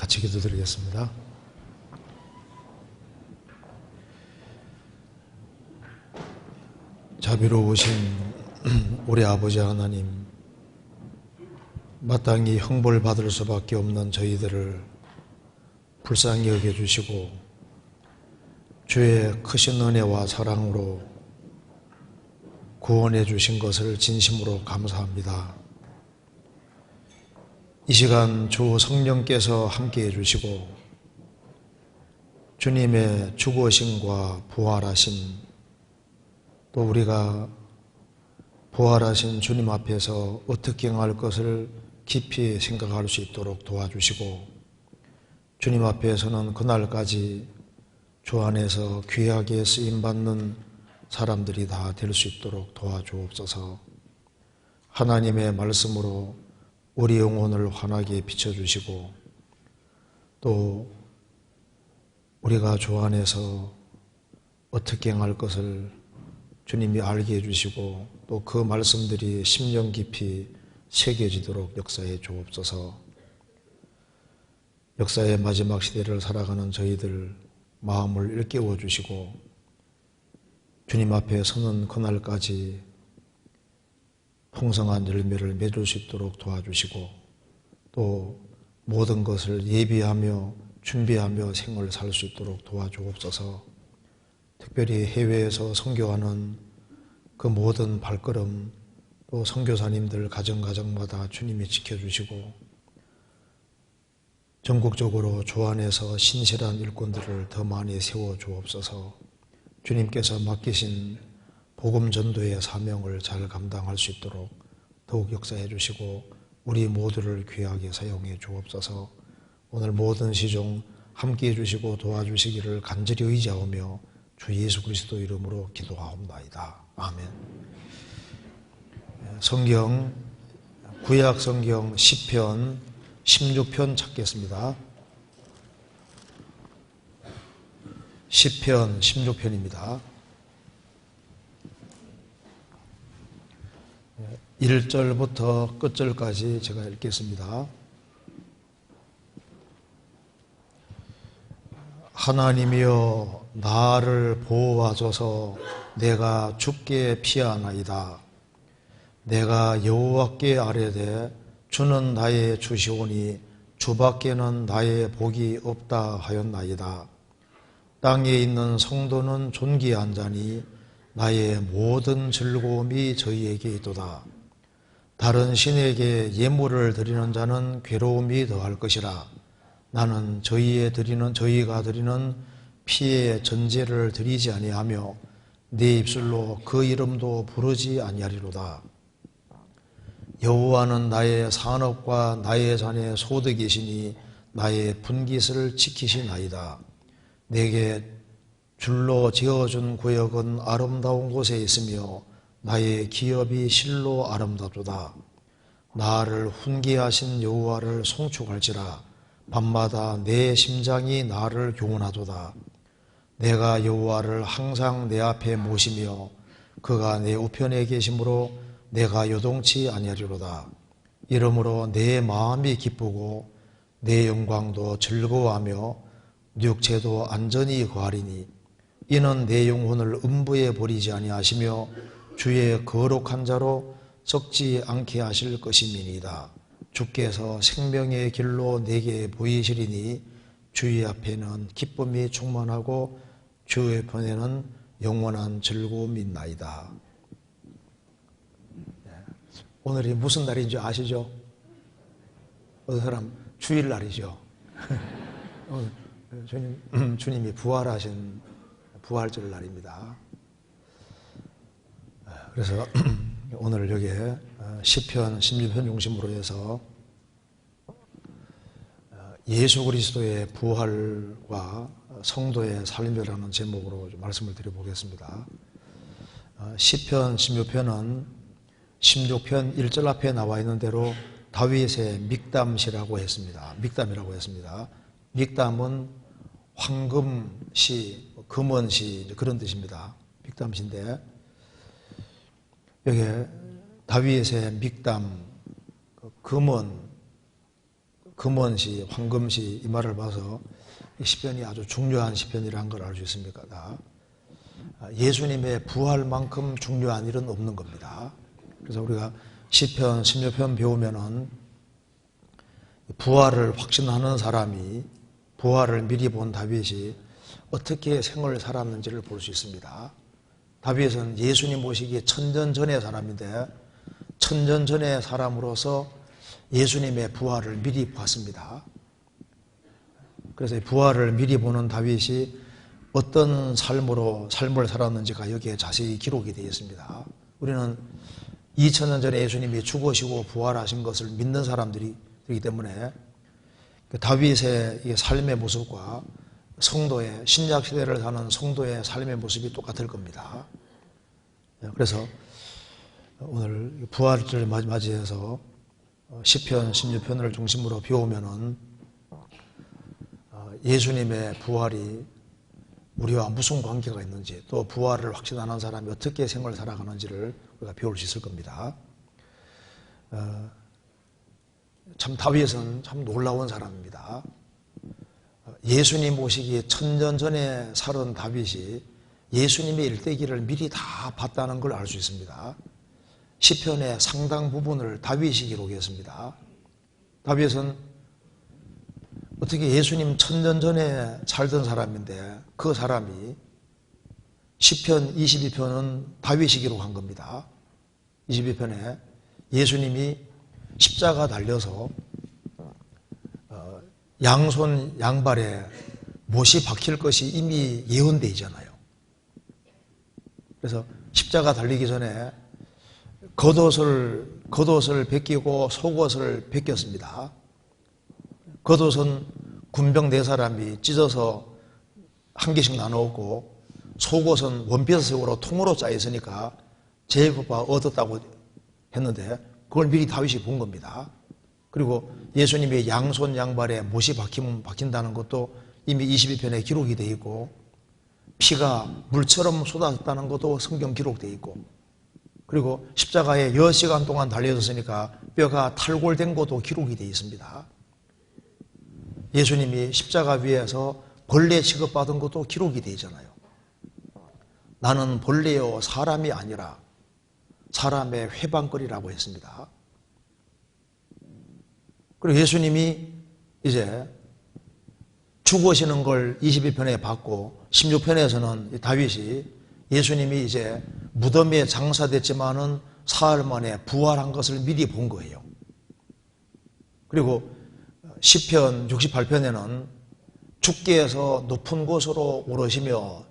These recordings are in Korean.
같이 기도드리겠습니다. 자비로우신 우리 아버지 하나님, 마땅히 형벌받을 수밖에 없는 저희들을 불쌍히 여겨주시고 주의 크신 은혜와 사랑으로 구원해 주신 것을 진심으로 감사합니다. 이 시간 주 성령께서 함께해 주시고 주님의 죽으심과 부활하심, 또 우리가 부활하신 주님 앞에서 어떻게 행할 것을 깊이 생각할 수 있도록 도와주시고, 주님 앞에서는 그날까지 주 안에서 귀하게 쓰임받는 사람들이 다 될 수 있도록 도와주옵소서. 하나님의 말씀으로 우리 영혼을 환하게 비춰주시고, 또 우리가 주 안에서 어떻게 행할 것을 주님이 알게 해주시고, 또 그 말씀들이 심령 깊이 새겨지도록 역사해 주옵소서. 역사의 마지막 시대를 살아가는 저희들 마음을 일깨워 주시고, 주님 앞에 서는 그날까지 풍성한 열매를 맺을 수 있도록 도와주시고, 또 모든 것을 예비하며 준비하며 생을 살 수 있도록 도와주옵소서. 특별히 해외에서 선교하는 그 모든 발걸음, 또 선교사님들 가정가정마다 주님이 지켜주시고, 전국적으로 주 안에서 신실한 일꾼들을 더 많이 세워주옵소서. 주님께서 맡기신 복음 전도의 사명을 잘 감당할 수 있도록 더욱 역사해 주시고, 우리 모두를 귀하게 사용해 주옵소서. 오늘 모든 시종 함께해 주시고 도와주시기를 간절히 의지하오며 주 예수 그리스도 이름으로 기도하옵나이다. 아멘. 성경, 구약 성경 시편 16편 찾겠습니다. 시편 16편입니다. 1절부터 끝절까지 제가 읽겠습니다. 하나님이여 나를 보호하소서. 내가 죽게 피하나이다. 내가 여호와께 아뢰되 주는 나의 주시오니 주밖에는 나의 복이 없다 하였나이다. 땅에 있는 성도는 존귀한 자니 나의 모든 즐거움이 저희에게 있도다. 다른 신에게 예물을 드리는 자는 괴로움이 더할 것이라. 나는 저희가 드리는 피의 전제를 드리지 아니하며 내 입술로 그 이름도 부르지 아니하리로다. 여호와는 나의 산업과 나의 잔의 소득이시니 나의 분깃을 지키시나이다. 내게 줄로 지어준 구역은 아름다운 곳에 있으며 나의 기업이 실로 아름답도다. 나를 훈계하신 여호와를 송축할지라. 밤마다 내 심장이 나를 교훈하도다. 내가 여호와를 항상 내 앞에 모시며 그가 내 우편에 계심으로 내가 요동치 아니하리로다. 이러므로 내 마음이 기쁘고 내 영광도 즐거워하며 육체도 안전히 거하리니 이는 내 영혼을 음부에 버리지 아니하시며 주의 거룩한 자로 썩지 않게 하실 것임이니이다. 주께서 생명의 길로 내게 보이시리니 주의 앞에는 기쁨이 충만하고 주의 편에는 영원한 즐거움이 있나이다. 오늘이 무슨 날인지 아시죠? 어떤 사람 주일날이죠. 주님이 부활하신 부활절 날입니다. 그래서 오늘 여기에 시편 16편 중심으로 해서 예수 그리스도의 부활과 성도의 삶이라는 제목으로 좀 말씀을 드려보겠습니다. 시편 16편은 16편 1절 앞에 나와 있는 대로 다윗의 믹담시라고 했습니다. 믹담이라고 했습니다. 믹담은 황금시, 금원시 그런 뜻입니다. 믹담시인데 여기에 다윗의 믹담, 금원시, 황금시 이 말을 봐서 이 시편이 아주 중요한 시편이라는 걸 알 수 있습니다. 예수님의 부활만큼 중요한 일은 없는 겁니다. 그래서 우리가 시편 16편 배우면은 부활을 확신하는 사람이 부활을 미리 본 다윗이 어떻게 생을 살았는지를 볼 수 있습니다. 다윗은 예수님 모시기 천년 전의 사람인데 천년 전의 사람으로서 예수님의 부활을 미리 봤습니다. 그래서 부활을 미리 보는 다윗이 어떤 삶을 살았는지가 여기에 자세히 기록이 되어 있습니다. 우리는 2000년 전에 예수님이 죽으시고 부활하신 것을 믿는 사람들이기 때문에 다윗의 삶의 모습과 성도의 신약 시대를 사는 성도의 삶의 모습이 똑같을 겁니다. 그래서 오늘 부활절을 맞이해서 시편 16편을 중심으로 배우면은 예수님의 부활이 우리와 무슨 관계가 있는지 또 부활을 확신하는 사람이 어떻게 생활을 살아가는지를 우리가 배울 수 있을 겁니다. 참 다윗은 참 놀라운 사람입니다. 예수님 모시기 천년 전에 살은 다윗이 예수님의 일대기를 미리 다 봤다는 걸 알 수 있습니다. 시편의 상당 부분을 다윗이 기록했습니다. 다윗은 어떻게 예수님 천년 전에 살던 사람인데 그 사람이 시편 22편은 다윗이 기록한 겁니다. 22편에 예수님이 십자가 달려서 양손 양발에 못이 박힐 것이 이미 예언되어 있잖아요. 그래서 십자가 달리기 전에 겉옷을 벗기고 속옷을 벗겼습니다. 겉옷은 군병 4사람이 찢어서 한 개씩 나누었고 속옷은 원피스색으로 통으로 짜 있으니까 제비가 얻었다고 했는데 그걸 미리 다윗이 본 겁니다. 그리고 예수님의 양손 양발에 못이 박힌다는 것도 이미 22편에 기록이 되어 있고 피가 물처럼 쏟아졌다는 것도 성경 기록되어 있고 그리고 십자가에 10시간 동안 달려졌으니까 뼈가 탈골된 것도 기록이 되어 있습니다. 예수님이 십자가 위에서 벌레 취급받은 것도 기록이 되어 있잖아요. 나는 벌레요 사람이 아니라 사람의 회방거리라고 했습니다. 그리고 예수님이 이제 죽으시는 걸 22편에 봤고 16편에서는 다윗이 예수님이 이제 무덤에 장사됐지만은 사흘 만에 부활한 것을 미리 본 거예요. 그리고 시편 68편에는 주께서 높은 곳으로 오르시며,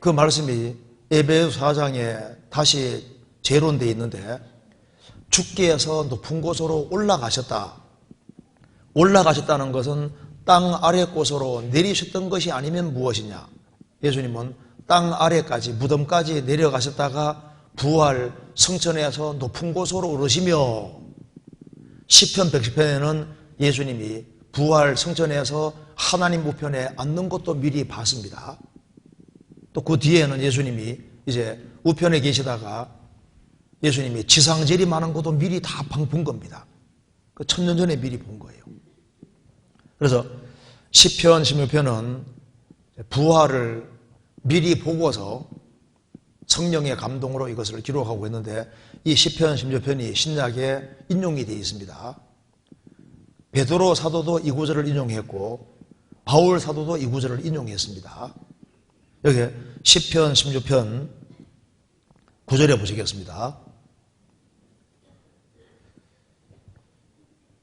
그 말씀이 에베소 4장에 다시 재론되어 있는데, 주께서 높은 곳으로 올라가셨다는 것은 땅 아래 곳으로 내리셨던 것이 아니면 무엇이냐? 예수님은 땅 아래까지, 무덤까지 내려가셨다가 부활 성천에서 높은 곳으로 오르시며, 시편 110편에는 예수님이 부활 성천에서 하나님 우편에 앉는 것도 미리 봤습니다. 또 그 뒤에는 예수님이 이제 우편에 계시다가 예수님이 지상 재림하는 것도 미리 다 본 겁니다. 그 1000년 전에 미리 본 거예요. 그래서 시편 16편은 부활을 미리 보고서 성령의 감동으로 이것을 기록하고 있는데, 이 시편 16편이 신약에 인용이 되어 있습니다. 베드로 사도도 이 구절을 인용했고 바울 사도도 이 구절을 인용했습니다. 여기 시편 16편 9절에 보시겠습니다.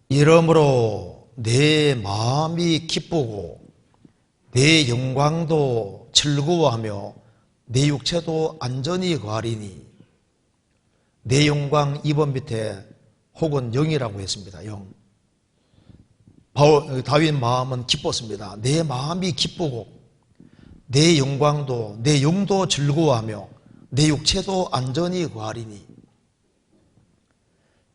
이러므로 내 마음이 기쁘고 내 영광도 즐거워하며 내 육체도 안전히 거하리니. 내 영광 2번 밑에 혹은 영이라고 했습니다. 영. 다윗 마음은 기뻤습니다. 내 마음이 기쁘고 내 영광도, 내 영도 즐거워하며 내 육체도 안전히 거하리니.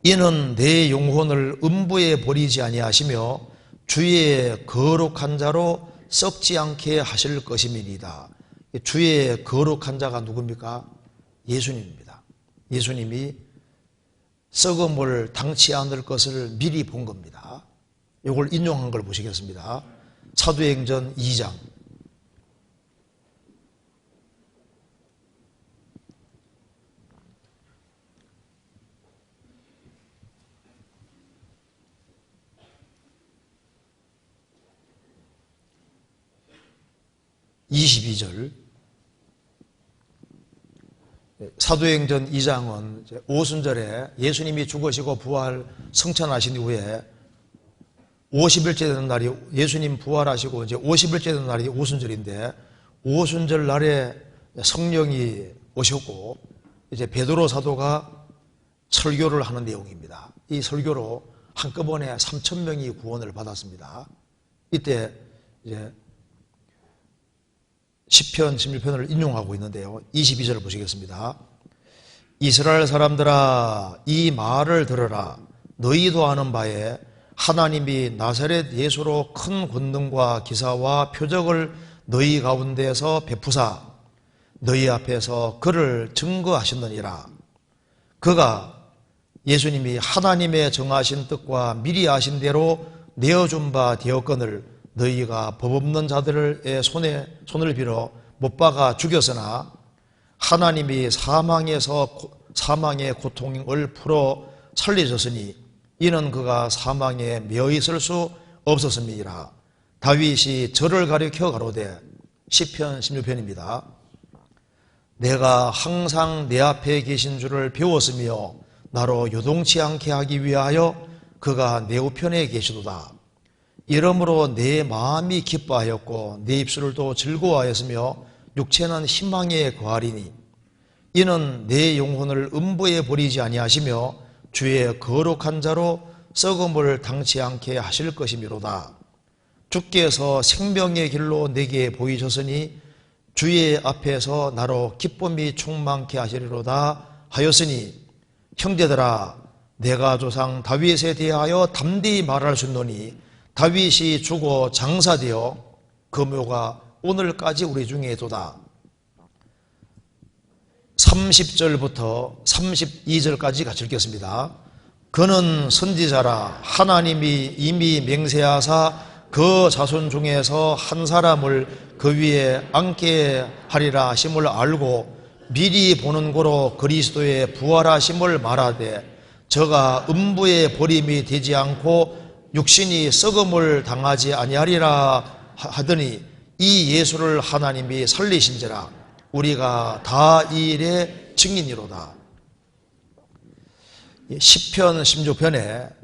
이는 내 영혼을 음부에 버리지 아니하시며 주의 거룩한 자로 썩지 않게 하실 것임이니이다. 주의 거룩한 자가 누굽니까? 예수님입니다. 예수님이 썩음을 당치 않을 것을 미리 본 겁니다. 이걸 인용한 걸 보시겠습니다. 사도행전 2장. (22절) 사도행전 2장은 오순절에 예수님이 죽으시고 부활 성천하신 이후에 50일째 되는 날이, 예수님 부활하시고 이제 50일째 되는 날이 오순절인데, 오순절 날에 성령이 오셨고 이제 베드로 사도가 설교를 하는 내용입니다. 이 설교로 한꺼번에 3,000명이 구원을 받았습니다. 이때 이제 시편 16편을 인용하고 있는데요. 22절을 보시겠습니다. 이스라엘 사람들아, 이 말을 들으라. 너희도 아는 바에 하나님이 나사렛 예수로 큰 권능과 기사와 표적을 너희 가운데서 베푸사 너희 앞에서 그를 증거하셨느니라. 그가, 예수님이 하나님의 정하신 뜻과 미리 아신 대로 내어준 바 되었거늘 너희가 법 없는 자들의 손을 빌어 못 박아 죽였으나 하나님이 사망의 고통을 풀어 살리셨으니 이는 그가 사망에 매어 있을 수 없었음이라. 다윗이 저를 가리켜 가로되, 시편 16편입니다. 내가 항상 내 앞에 계신 줄을 배웠으며 나로 요동치 않게 하기 위하여 그가 내 우편에 계시도다. 이러므로 내 마음이 기뻐하였고 내 입술도 즐거워하였으며 육체는 희망에 거하리니. 이는 내 영혼을 음부에 버리지 아니하시며 주의 거룩한 자로 썩음을 당치 않게 하실 것이미로다. 주께서 생명의 길로 내게 보이셨으니 주의 앞에서 나로 기쁨이 충만케 하시리로다 하였으니. 형제들아, 내가 조상 다윗에 대하여 담대히 말할 수 있노니 다윗이 죽어 장사되어 그 묘가 오늘까지 우리 중에 있도다. 30절부터 32절까지 같이 읽겠습니다. 그는 선지자라 하나님이 이미 맹세하사 그 자손 중에서 한 사람을 그 위에 앉게 하리라 하심을 알고 미리 보는 고로 그리스도의 부활하심을 말하되 저가 음부의 버림이 되지 않고 육신이 썩음을 당하지 아니하리라 하더니 이 예수를 하나님이 살리신지라 우리가 다 이 일의 증인이로다. 시편 16편에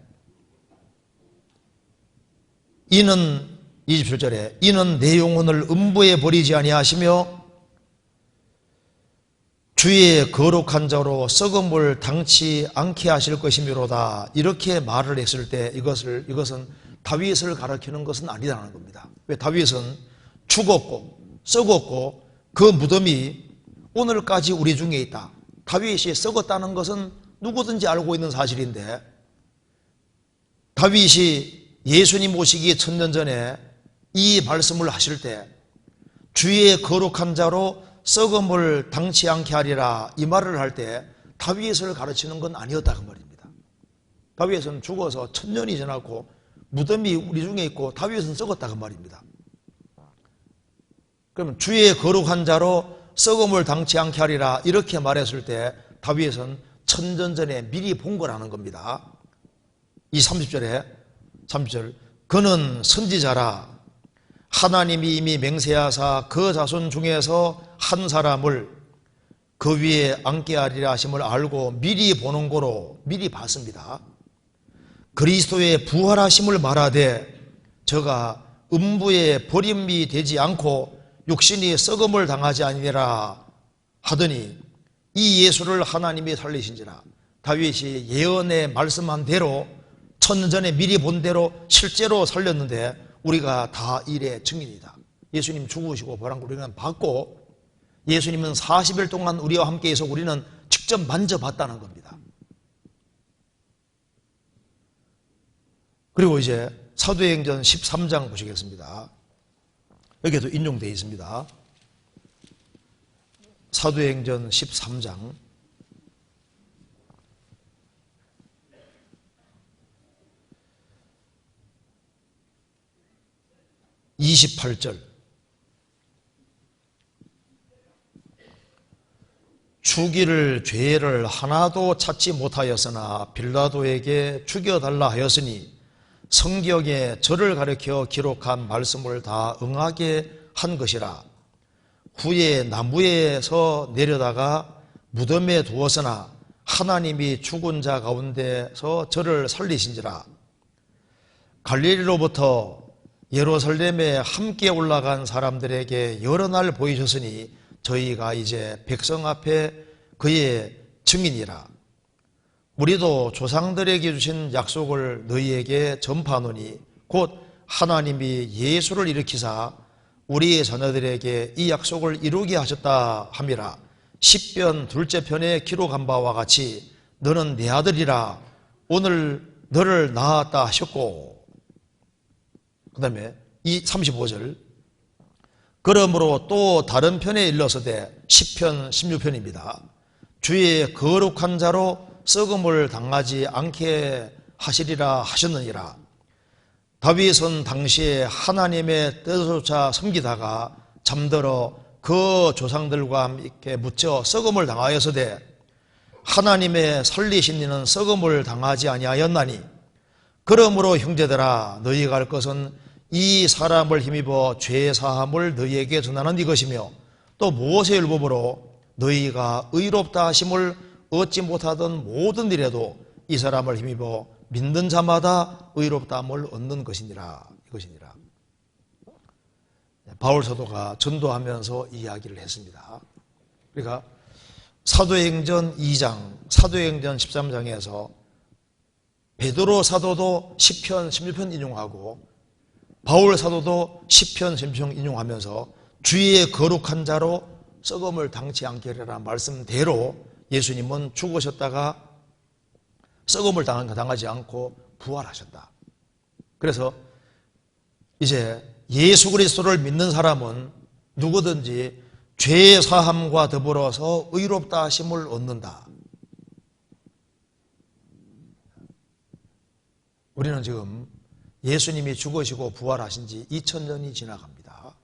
이는 27절에 이는 내 영혼을 음부에 버리지 아니하시며 주의 거룩한 자로 썩음을 당치 않게 하실 것이미로다. 이렇게 말을 했을 때 이것은 다윗을 가리키는 것은 아니라는 겁니다. 왜? 다윗은 죽었고 썩었고 그 무덤이 오늘까지 우리 중에 있다. 다윗이 썩었다는 것은 누구든지 알고 있는 사실인데 다윗이 예수님 오시기 천년 전에 이 말씀을 하실 때 주의 거룩한 자로 썩음을 당치 않게 하리라 이 말을 할 때 다윗을 가르치는 건 아니었다 그 말입니다. 다윗은 죽어서 천년이 지났고 무덤이 우리 중에 있고 다윗은 썩었다 그 말입니다. 그러면 주의 거룩한 자로 썩음을 당치 않게 하리라 이렇게 말했을 때 다윗은 천년 전에 미리 본 거라는 겁니다. 이 30절에 30절 그는 선지자라 하나님이 이미 맹세하사 그 자손 중에서 한 사람을 그 위에 앉게 하리라 하심을 알고 미리 보는 고로 미리 봤습니다. 그리스도의 부활하심을 말하되 저가 음부에 버림이 되지 않고 육신이 썩음을 당하지 아니라 하더니 이 예수를 하나님이 살리신지라. 다윗이 예언에 말씀한 대로 천년 전에 미리 본 대로 실제로 살렸는데 우리가 다 일의 증인이다. 예수님 죽으시고 부활한 걸 우리는 봤고 예수님은 40일 동안 우리와 함께 해서 우리는 직접 만져봤다는 겁니다. 그리고 이제 사도행전 13장 보시겠습니다. 여기에도 인용되어 있습니다. 사도행전 13장 28절 죽이를 죄를 하나도 찾지 못하였으나 빌라도에게 죽여달라 하였으니 성경에 저를 가리켜 기록한 말씀을 다 응하게 한 것이라. 후에 나무에서 내려다가 무덤에 두었으나 하나님이 죽은 자 가운데서 저를 살리신지라. 갈릴리로부터 예루살렘에 함께 올라간 사람들에게 여러 날 보이셨으니 저희가 이제 백성 앞에 그의 증인이라. 우리도 조상들에게 주신 약속을 너희에게 전파하노니 곧 하나님이 예수를 일으키사 우리의 자녀들에게 이 약속을 이루게 하셨다 함이라. 시편 둘째 편에 기록한 바와 같이 너는 내 아들이라 오늘 너를 낳았다 하셨고, 그 다음에 이 35절 그러므로 또 다른 편에 일러서되 시편 16편입니다. 주의 거룩한 자로 썩음을 당하지 않게 하시리라 하셨느니라. 다윗은 당시에 하나님의 뜻조차 섬기다가 잠들어 그 조상들과 함께 묻혀 썩음을 당하였으되 하나님의 살리신 이는 썩음을 당하지 아니하였나니 그러므로 형제들아 너희가 할 것은 이 사람을 힘입어 죄 사함을 너희에게 전하는 이것이며 또 모세의 율법으로 너희가 의롭다 하심을 얻지 못하던 모든 일에도 이 사람을 힘입어 믿는 자마다 의롭다함을 얻는 것이니라. 이것이니라. 바울 사도가 전도하면서 이야기를 했습니다. 그러니까 사도행전 2장, 사도행전 13장에서 베드로 사도도 시편 16편 인용하고 바울 사도도 시편 16편 인용하면서 주의 거룩한 자로 썩음을 당치 않게 하리라는 말씀대로 예수님은 죽으셨다가 썩음을 당하지 않고 부활하셨다. 그래서 이제 예수 그리스도를 믿는 사람은 누구든지 죄의 사함과 더불어서 의롭다 하심을 얻는다. 우리는 지금 예수님이 죽으시고 부활하신 지 2000년이 지나갑니다.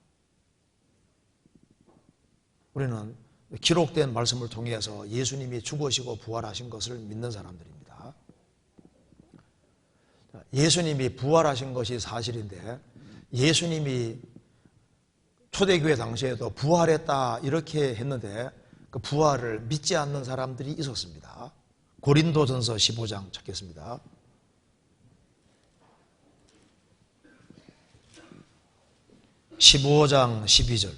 우리는 기록된 말씀을 통해서 예수님이 죽으시고 부활하신 것을 믿는 사람들입니다. 예수님이 부활하신 것이 사실인데, 예수님이 초대교회 당시에도 부활했다 이렇게 했는데 그 부활을 믿지 않는 사람들이 있었습니다. 고린도전서 15장 찾겠습니다. (15장) 12절.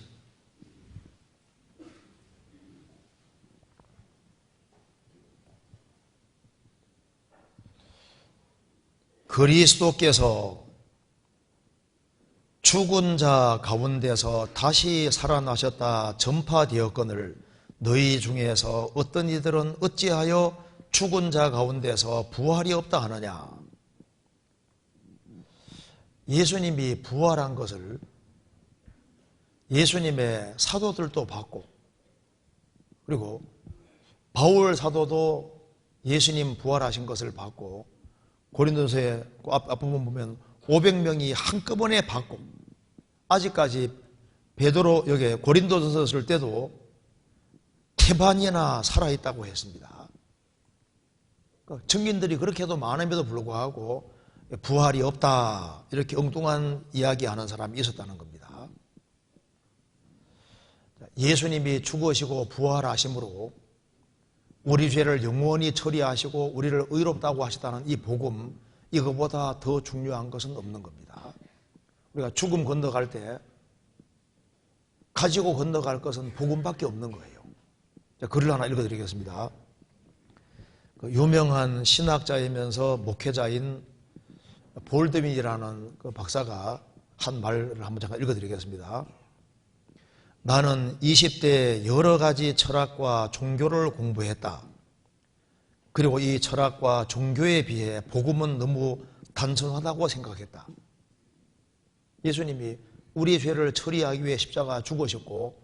그리스도께서 죽은 자 가운데서 다시 살아나셨다 전파되었거늘 너희 중에서 어떤 이들은 어찌하여 죽은 자 가운데서 부활이 없다 하느냐. 예수님이 부활한 것을 예수님의 사도들도 봤고, 그리고 바울 사도도 예수님 부활하신 것을 봤고, 고린도서의 앞부분 보면 500명이 한꺼번에 봤고, 아직까지 베드로 여기 고린도전서 쓸 때도 태반이나 살아있다고 했습니다. 증인들이 그렇게도 많음에도 불구하고 부활이 없다 이렇게 엉뚱한 이야기하는 사람이 있었다는 겁니다. 예수님이 죽으시고 부활하심으로 우리 죄를 영원히 처리하시고 우리를 의롭다고 하시다는 이 복음, 이거보다 더 중요한 것은 없는 겁니다. 우리가 죽음 건너갈 때 가지고 건너갈 것은 복음밖에 없는 거예요. 글을 하나 읽어드리겠습니다. 유명한 신학자이면서 목회자인 볼드윈이라는 그 박사가 한 말을 한번 잠깐 읽어드리겠습니다. 나는 20대에 여러 가지 철학과 종교를 공부했다. 그리고 이 철학과 종교에 비해 복음은 너무 단순하다고 생각했다. 예수님이 우리 죄를 처리하기 위해 십자가 죽으셨고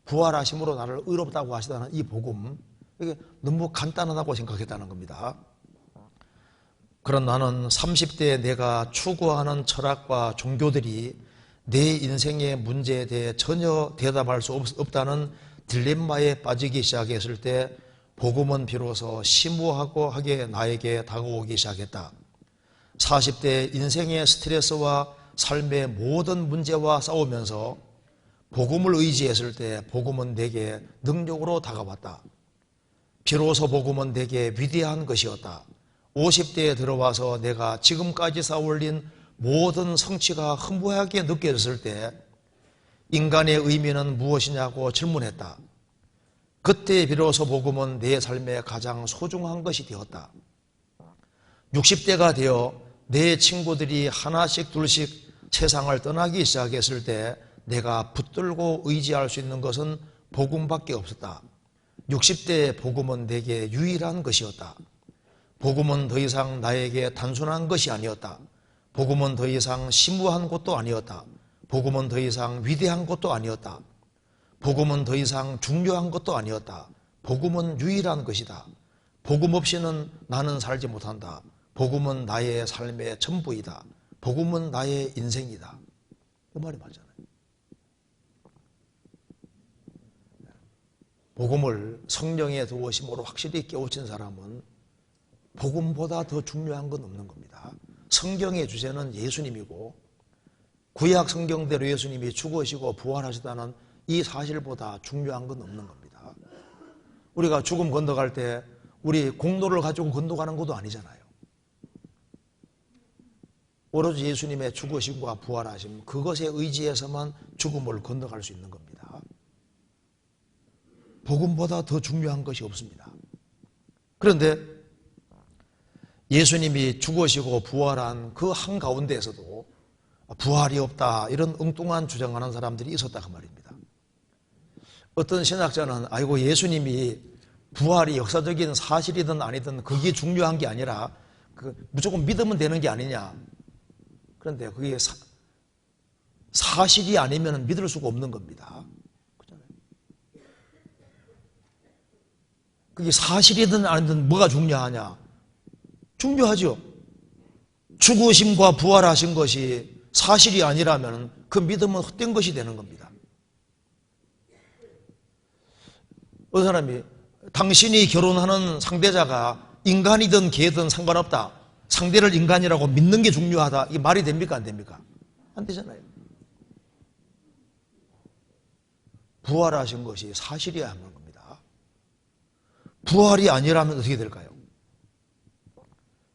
부활하심으로 나를 의롭다고 하시다는 이 복음, 이게 너무 간단하다고 생각했다는 겁니다. 그런 나는 30대에 내가 추구하는 철학과 종교들이 내 인생의 문제에 대해 전혀 대답할 수 없다는 딜레마에 빠지기 시작했을 때 복음은 비로소 심오하게 나에게 다가오기 시작했다. 40대 인생의 스트레스와 삶의 모든 문제와 싸우면서 복음을 의지했을 때 복음은 내게 능력으로 다가왔다. 비로소 복음은 내게 위대한 것이었다. 50대에 들어와서 내가 지금까지 쌓아올린 모든 성취가 흥부하게 느껴졌을 때 인간의 의미는 무엇이냐고 질문했다. 그때 비로소 복음은 내 삶의 가장 소중한 것이 되었다. 60대가 되어 내 친구들이 하나씩 둘씩 세상을 떠나기 시작했을 때 내가 붙들고 의지할 수 있는 것은 복음밖에 없었다. 60대의 복음은 내게 유일한 것이었다. 복음은 더 이상 나에게 단순한 것이 아니었다. 복음은 더 이상 심오한 것도 아니었다. 복음은 더 이상 위대한 것도 아니었다. 복음은 더 이상 중요한 것도 아니었다. 복음은 유일한 것이다. 복음 없이는 나는 살지 못한다. 복음은 나의 삶의 전부이다. 복음은 나의 인생이다. 그 말이 맞잖아요. 복음을 성령의 도우심으로 확실히 깨우친 사람은 복음보다 더 중요한 건 없는 겁니다. 성경의 주제는 예수님이고 구약 성경대로 예수님이 죽으시고 부활하시다는 이 사실보다 중요한 건 없는 겁니다. 우리가 죽음 건너갈 때 우리 공로를 가지고 건너가는 것도 아니잖아요. 오로지 예수님의 죽으심과 부활하심, 그것에 의지해서만 죽음을 건너갈 수 있는 겁니다. 복음보다 더 중요한 것이 없습니다. 그런데 예수님이 죽으시고 부활한 그 한가운데에서도 부활이 없다 이런 엉뚱한 주장하는 사람들이 있었다 그 말입니다. 어떤 신학자는 아이고 예수님이 부활이 역사적인 사실이든 아니든 그게 중요한 게 아니라 무조건 믿으면 되는 게 아니냐. 그런데 그게 사실이 아니면 믿을 수가 없는 겁니다. 그렇잖아요. 그게 사실이든 아니든 뭐가 중요하냐? 중요하죠. 죽으심과 부활하신 것이 사실이 아니라면 그 믿음은 헛된 것이 되는 겁니다. 어떤 사람이 당신이 결혼하는 상대자가 인간이든 개든 상관없다, 상대를 인간이라고 믿는 게 중요하다, 이게 말이 됩니까? 안 됩니까? 안 되잖아요. 부활하신 것이 사실이어야 하는 겁니다. 부활이 아니라면 어떻게 될까요?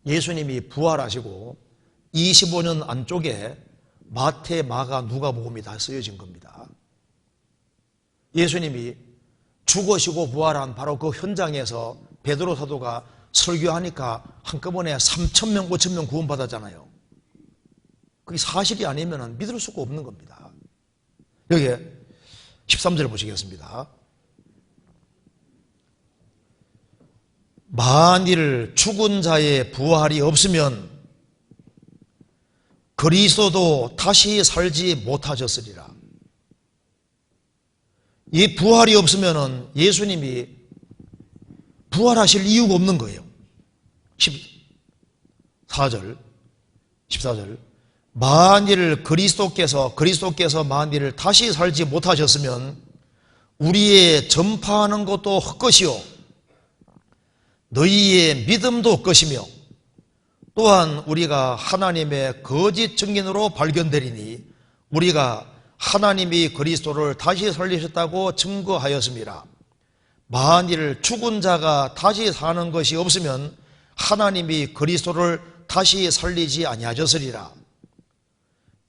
예수님이 부활하시고 25년 안쪽에 마태, 마가, 누가복음이 다 쓰여진 겁니다. 예수님이 죽으시고 부활한 바로 그 현장에서 베드로 사도가 설교하니까 한꺼번에 3,000명, 5,000명 구원받았잖아요. 그게 사실이 아니면 믿을 수가 없는 겁니다. 여기에 13절 보시겠습니다. 만일 죽은 자의 부활이 없으면 그리스도도 다시 살지 못하셨으리라. 이 부활이 없으면 예수님이 부활하실 이유가 없는 거예요. 14절. 만일 그리스도께서 만일 다시 살지 못하셨으면 우리의 전파하는 것도 헛것이요 너희의 믿음도 헛것이며 또한 우리가 하나님의 거짓 증인으로 발견되리니 우리가 하나님이 그리스도를 다시 살리셨다고 증거하였습니다. 만일 죽은 자가 다시 사는 것이 없으면 하나님이 그리스도를 다시 살리지 아니하셨으리라.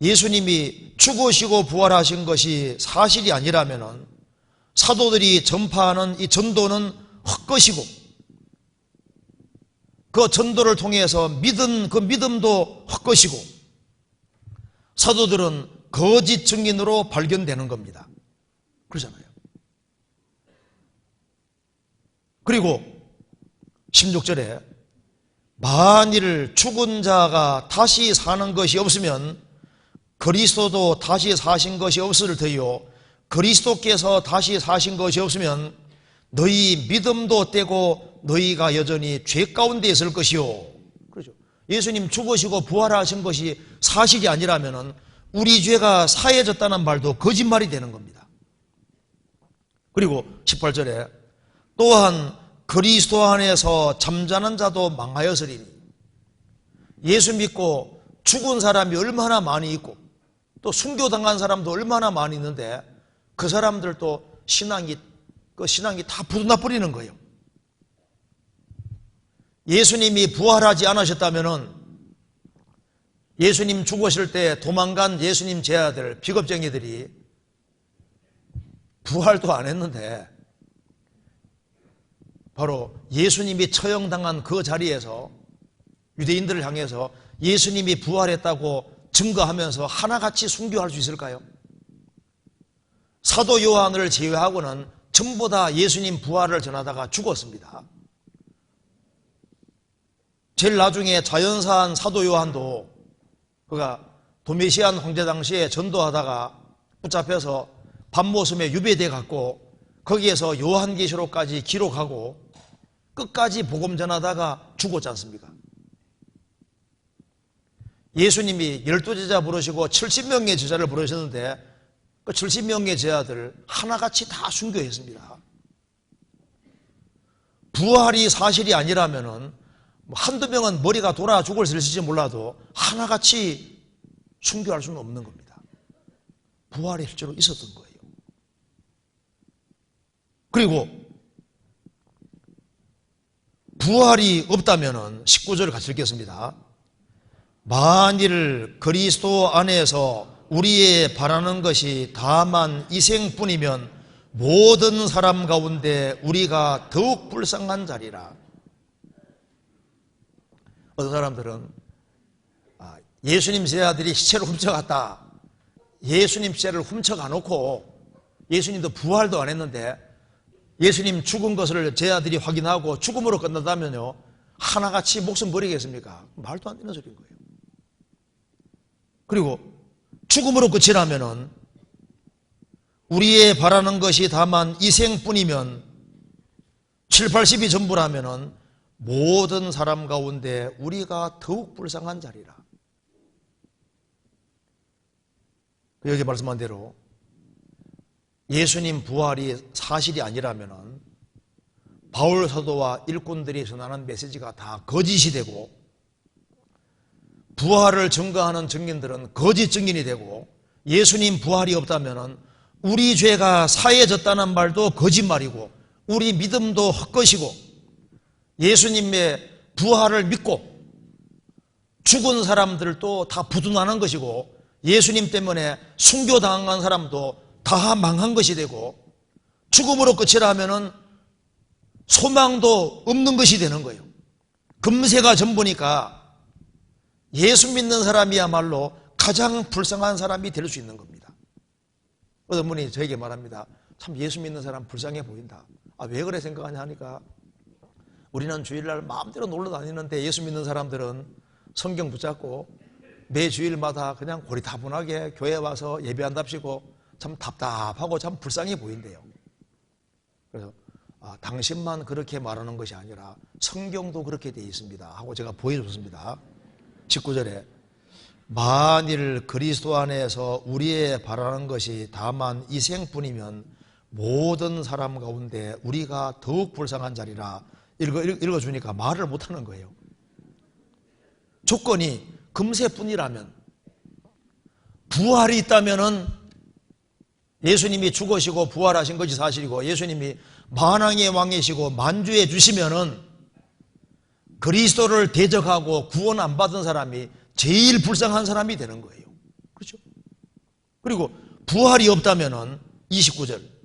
예수님이 죽으시고 부활하신 것이 사실이 아니라면 사도들이 전파하는 이 전도는 헛것이고 그 전도를 통해서 믿은 그 믿음도 헛것이고 사도들은 거짓 증인으로 발견되는 겁니다. 그러잖아요. 그리고 16절에 만일 죽은 자가 다시 사는 것이 없으면 그리스도도 다시 사신 것이 없을 터이요 그리스도께서 다시 사신 것이 없으면 너희 믿음도 떼고 너희가 여전히 죄 가운데 있을 것이요. 그렇죠. 예수님 죽으시고 부활하신 것이 사실이 아니라면 우리 죄가 사해졌다는 말도 거짓말이 되는 겁니다. 그리고 18절에 또한 그리스도 안에서 잠자는 자도 망하였으리니 예수 믿고 죽은 사람이 얼마나 많이 있고 또 순교당한 사람도 얼마나 많이 있는데 그 사람들도 신앙이 다 부도나 버리는 거예요. 예수님이 부활하지 않으셨다면 예수님 죽으실 때 도망간 예수님 제자들, 비겁쟁이들이 부활도 안 했는데 바로 예수님이 처형당한 그 자리에서 유대인들을 향해서 예수님이 부활했다고 증거하면서 하나같이 순교할 수 있을까요? 사도 요한을 제외하고는 전부 다 예수님 부활을 전하다가 죽었습니다. 제일 나중에 자연사한 사도 요한도 그가 도미시안 황제 당시에 전도하다가 붙잡혀서 밤모섬에 유배돼 갖고 거기에서 요한계시록까지 기록하고 끝까지 복음 전하다가 죽었지 않습니까? 예수님이 12제자 부르시고 70명의 제자를 부르셨는데 그 70명의 제자들 하나같이 다 순교했습니다. 부활이 사실이 아니라면은 한두 명은 머리가 돌아 죽을 수 있을지 몰라도 하나같이 순교할 수는 없는 겁니다. 부활이 실제로 있었던 거예요. 그리고 부활이 없다면은 19절을 같이 읽겠습니다. 만일 그리스도 안에서 우리의 바라는 것이 다만 이생뿐이면 모든 사람 가운데 우리가 더욱 불쌍한 자리라. 어떤 사람들은 예수님 제자들이 시체를 훔쳐갔다. 예수님 시체를 훔쳐가 놓고 예수님도 부활도 안 했는데 예수님 죽은 것을 제자들이 확인하고 죽음으로 끝난다면요 하나같이 목숨 버리겠습니까? 말도 안 되는 소리인 거예요. 그리고 죽음으로 끝이라면은 우리의 바라는 것이 다만 이생뿐이면 7, 80이 전부라면은 모든 사람 가운데 우리가 더욱 불쌍한 자리라. 여기 말씀한 대로 예수님 부활이 사실이 아니라면은 바울 사도와 일꾼들이 전하는 메시지가 다 거짓이 되고, 부활을 증거하는 증인들은 거짓 증인이 되고, 예수님 부활이 없다면은 우리 죄가 사해졌다는 말도 거짓말이고, 우리 믿음도 헛것이고, 예수님의 부활을 믿고 죽은 사람들도 다 부도나는 것이고, 예수님 때문에 순교당한 사람도 다 망한 것이 되고, 죽음으로 끝이라면은 소망도 없는 것이 되는 거예요. 금세가 전부니까 예수 믿는 사람이야말로 가장 불쌍한 사람이 될 수 있는 겁니다. 어떤 분이 저에게 말합니다. 참 예수 믿는 사람 불쌍해 보인다. 왜 그래 생각하냐 하니까, 우리는 주일날 마음대로 놀러 다니는데 예수 믿는 사람들은 성경 붙잡고 매 주일마다 그냥 고리타분하게 교회 와서 예배한답시고 참 답답하고 참 불쌍해 보인대요. 그래서 당신만 그렇게 말하는 것이 아니라 성경도 그렇게 되어 있습니다 하고 제가 보여줬습니다. 19절에 만일 그리스도 안에서 우리의 바라는 것이 다만 이 생뿐이면 모든 사람 가운데 우리가 더욱 불쌍한 자리라. 읽어주니까 말을 못하는 거예요. 조건이 금세뿐이라면, 부활이 있다면은 예수님이 죽으시고 부활하신 것이 사실이고, 예수님이 만왕의 왕이시고 만주해 주시면은 그리스도를 대적하고 구원 안 받은 사람이 제일 불쌍한 사람이 되는 거예요. 그렇죠? 그리고 부활이 없다면은 29절,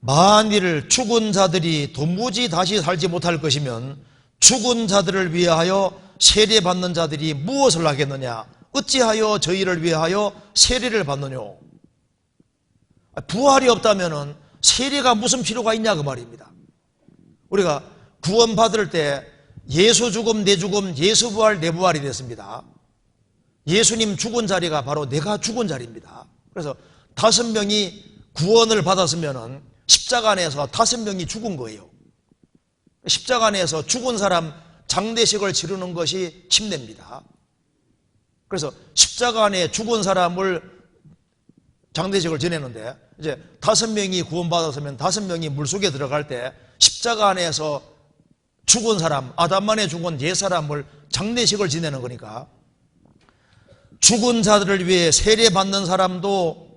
만일 죽은 자들이 도무지 다시 살지 못할 것이면 죽은 자들을 위하여 세례받는 자들이 무엇을 하겠느냐? 어찌하여 저희를 위하여 세례를 받느냐? 부활이 없다면 세례가 무슨 필요가 있냐 그 말입니다. 우리가 구원받을 때 예수 죽음 내 죽음 예수 부활 내 부활이 됐습니다. 예수님 죽은 자리가 바로 내가 죽은 자리입니다. 그래서 5명이 구원을 받았으면 십자가 안에서 5명이 죽은 거예요. 십자가 안에서 죽은 사람 장례식을 치르는 것이 침례입니다. 그래서 십자가 안에 죽은 사람을 장례식을 지내는데, 이제 5명이 구원받았으면 5명이 물속에 들어갈 때 십자가 안에서 죽은 사람, 아담만에 죽은 옛사람을 장례식을 지내는 거니까, 죽은 자들을 위해 세례받는 사람도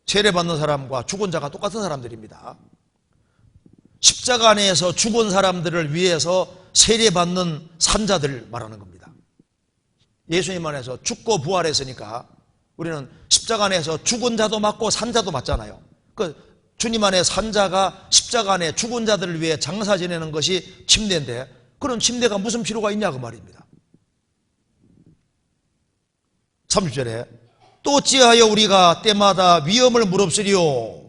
세례받는 사람과 죽은 자가 똑같은 사람들입니다. 십자가 안에서 죽은 사람들을 위해서 세례받는 산자들 말하는 겁니다. 예수님 안에서 죽고 부활했으니까 우리는 십자가 안에서 죽은 자도 맞고 산자도 맞잖아요. 그 주님 안에 산자가 십자가 안에 죽은 자들을 위해 장사 지내는 것이 침례인데, 그런 침례가 무슨 필요가 있냐 그 말입니다. 30절에 또 어찌하여 우리가 때마다 위험을 무릅쓰리요?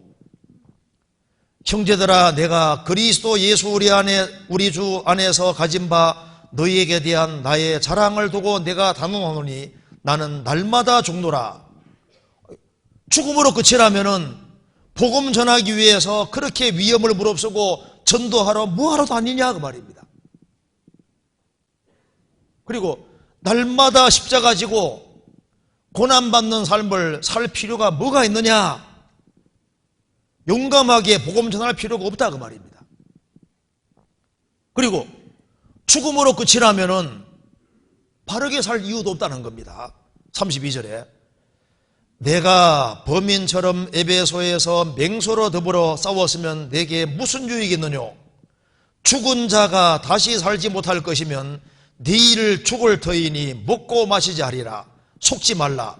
형제들아, 내가 그리스도 예수 우리 주 안에서 가진 바 너희에게 대한 나의 자랑을 두고 내가 단언하노니 나는 날마다 죽노라. 죽음으로 끝이라면은 복음 전하기 위해서 그렇게 위험을 무릅쓰고 전도하러 뭐하러 다니냐 그 말입니다. 그리고 날마다 십자가 지고 고난받는 삶을 살 필요가 뭐가 있느냐? 용감하게 복음 전할 필요가 없다 그 말입니다. 그리고 죽음으로 끝이라면은 바르게 살 이유도 없다는 겁니다. 32절에 내가 범인처럼 에베소에서 맹소로 더불어 싸웠으면 내게 무슨 유익이겠느냐? 죽은 자가 다시 살지 못할 것이면 내일 죽을 터이니 먹고 마시지 하리라. 속지 말라.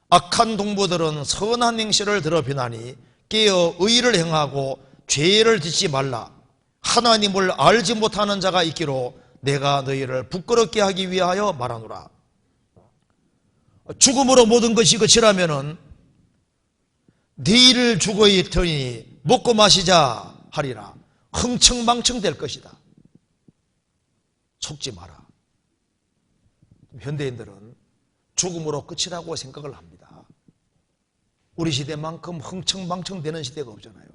악한 동부들은 선한 행실을 더럽히나니 깨어 의를 행하고 죄를 짓지 말라. 하나님을 알지 못하는 자가 있기로 내가 너희를 부끄럽게 하기 위하여 말하노라. 죽음으로 모든 것이 끝이라면은 내일 죽어야 터니 먹고 마시자 하리라. 흥청망청 될 것이다. 속지 마라. 현대인들은 죽음으로 끝이라고 생각을 합니다. 우리 시대만큼 흥청망청 되는 시대가 없잖아요.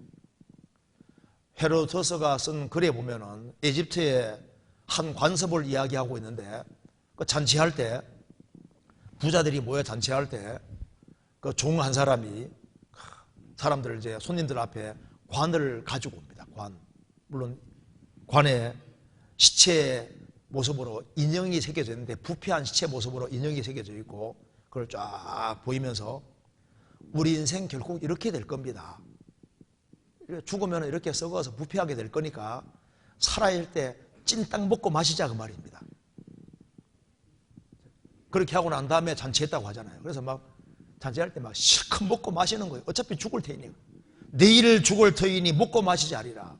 헤로도스가 쓴 글에 보면은 에집트의 한 관습을 이야기하고 있는데, 그 잔치할 때, 부자들이 모여 잔치할 때, 그 종 한 사람이 사람들 이제 손님들 앞에 관을 가지고 옵니다. 관. 물론 관에 시체의 모습으로 인형이 새겨져 있는데, 부패한 시체 모습으로 인형이 새겨져 있고, 그걸 쫙 보이면서 우리 인생 결국 이렇게 될 겁니다. 죽으면 이렇게 썩어서 부패하게 될 거니까 살아있을 때 찐땅 먹고 마시자, 그 말입니다. 그렇게 하고 난 다음에 잔치했다고 하잖아요. 그래서 막 잔치할 때 막 실컷 먹고 마시는 거예요. 어차피 죽을 테니. 내일 죽을 터이니 먹고 마시지 않으리라.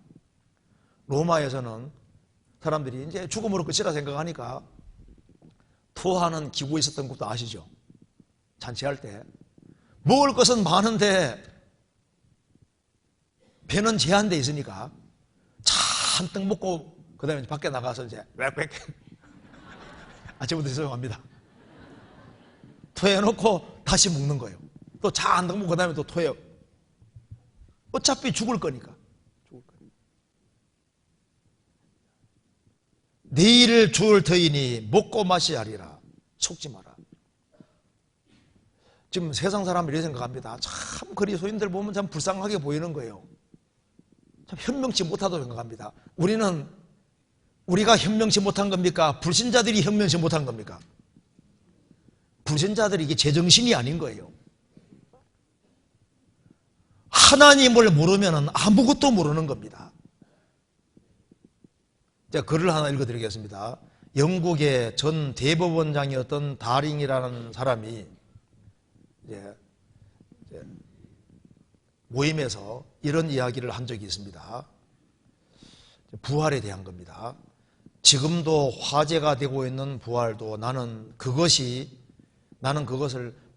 로마에서는 사람들이 이제 죽음으로 끝이라 생각하니까 토하는 기구에 있었던 것도 아시죠? 잔치할 때 먹을 것은 많은데 배는 제한되어 있으니까 잔뜩 먹고 그 다음에 밖에 나가서 이제 웩웩 아침부터 죄송합니다. 토해놓고 다시 먹는 거예요. 또 잔뜩 먹고 그 다음에 또 토해요. 어차피 죽을 거니까. 내일을 죽을 터이니 먹고 마시하리라. 속지 마라. 지금 세상 사람들이 이렇게 생각합니다. 참 그리스도인들 보면 참 불쌍하게 보이는 거예요. 참 현명치 못하다고 생각합니다. 우리가 현명치 못한 겁니까? 불신자들이 현명치 못한 겁니까? 불신자들이 이게 제정신이 아닌 거예요. 하나님을 모르면 아무것도 모르는 겁니다. 제가 글을 하나 읽어드리겠습니다. 영국의 전 대법원장이었던 다링이라는 사람이 이제 모임에서 이런 이야기를 한 적이 있습니다. 부활에 대한 겁니다. 지금도 화제가 되고 있는 부활도 나는 그것을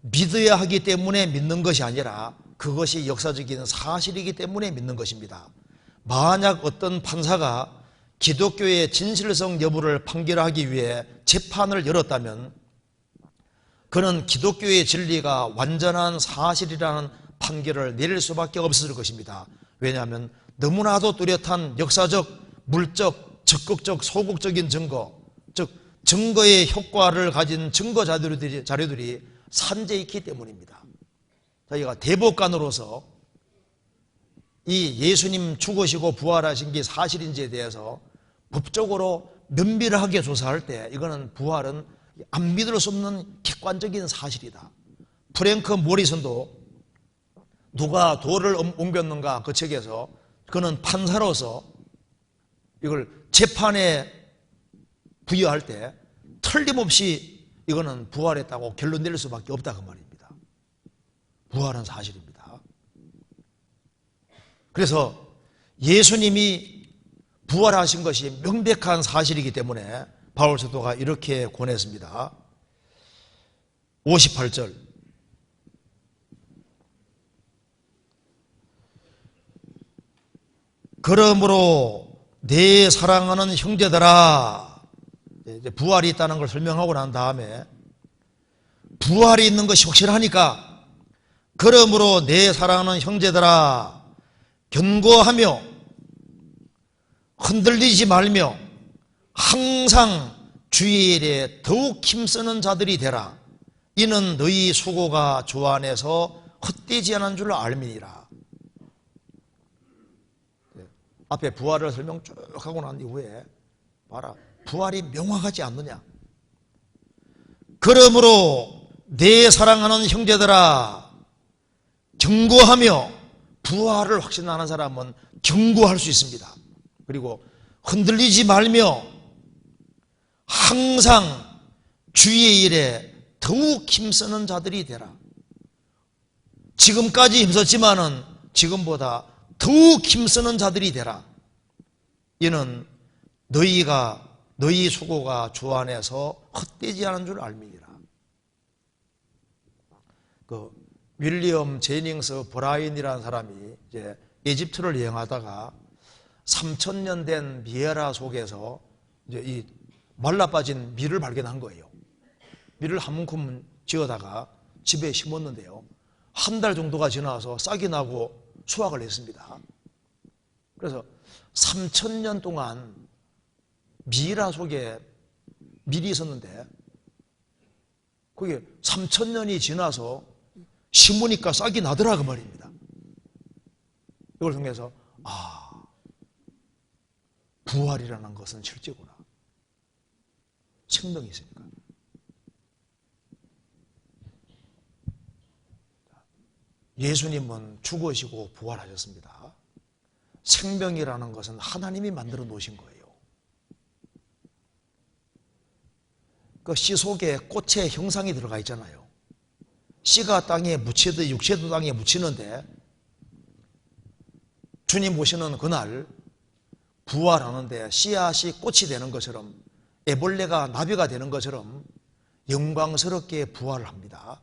믿어야 하기 때문에 믿는 것이 아니라 그것이 역사적인 사실이기 때문에 믿는 것입니다. 만약 어떤 판사가 기독교의 진실성 여부를 판결하기 위해 재판을 열었다면 그는 기독교의 진리가 완전한 사실이라는 판결을 내릴 수밖에 없을 것입니다. 왜냐하면 너무나도 뚜렷한 역사적, 물적, 적극적, 소극적인 증거, 즉 증거의 효과를 가진 증거 자료들이 산재해 있기 때문입니다. 저희가 대법관으로서 이 예수님 죽으시고 부활하신 게 사실인지에 대해서 법적으로 면밀하게 조사할 때 이거는 부활은 안 믿을 수 없는 객관적인 사실이다. 프랭크 모리슨도 누가 돌을 옮겼는가 그 책에서 그는 판사로서 이걸 재판에 부여할 때 틀림없이 이거는 부활했다고 결론 내릴 수밖에 없다 그 말입니다. 부활은 사실입니다. 그래서 예수님이 부활하신 것이 명백한 사실이기 때문에 바울 사도가 이렇게 권했습니다. 58절 그러므로 내 사랑하는 형제들아, 이제 부활이 있다는 걸 설명하고 난 다음에 부활이 있는 것이 확실하니까 그러므로 내 사랑하는 형제들아 견고하며 흔들리지 말며 항상 주의 일에 더욱 힘쓰는 자들이 되라. 이는 너희 수고가 주 안에서 헛되지 않은 줄 알미니라. 앞에 부활을 설명 쭉 하고 난 이후에 봐라, 부활이 명확하지 않느냐. 그러므로 내 사랑하는 형제들아 경고하며, 부활을 확신하는 사람은 경고할 수 있습니다. 그리고 흔들리지 말며 항상 주의 일에 더욱 힘쓰는 자들이 되라. 지금까지 힘썼지만은 지금보다 더욱 힘쓰는 자들이 되라. 이는 너희 수고가 주 안에서 헛되지 않은 줄 알미니라. 그 윌리엄 제닝스 브라인이라는 사람이 이제 이집트를 여행하다가 3000년 된 미에라 속에서 이제 이 말라빠진 밀을 발견한 거예요. 밀을 한 움큼 지어다가 집에 심었는데요, 한 달 정도가 지나서 싹이 나고 수확을 했습니다. 그래서 3,000년 동안 미라 속에 밀이 있었는데 그게 3,000년이 지나서 심으니까 싹이 나더라 그 말입니다. 이걸 통해서 부활이라는 것은 실제구나. 생명이 있으니까. 예수님은 죽으시고 부활하셨습니다. 생명이라는 것은 하나님이 만들어 놓으신 거예요. 그 씨 속에 꽃의 형상이 들어가 있잖아요. 씨가 땅에 묻히듯 육체도 땅에 묻히는데 주님 오시는 그날 부활하는데 씨앗이 꽃이 되는 것처럼 애벌레가 나비가 되는 것처럼 영광스럽게 부활을 합니다.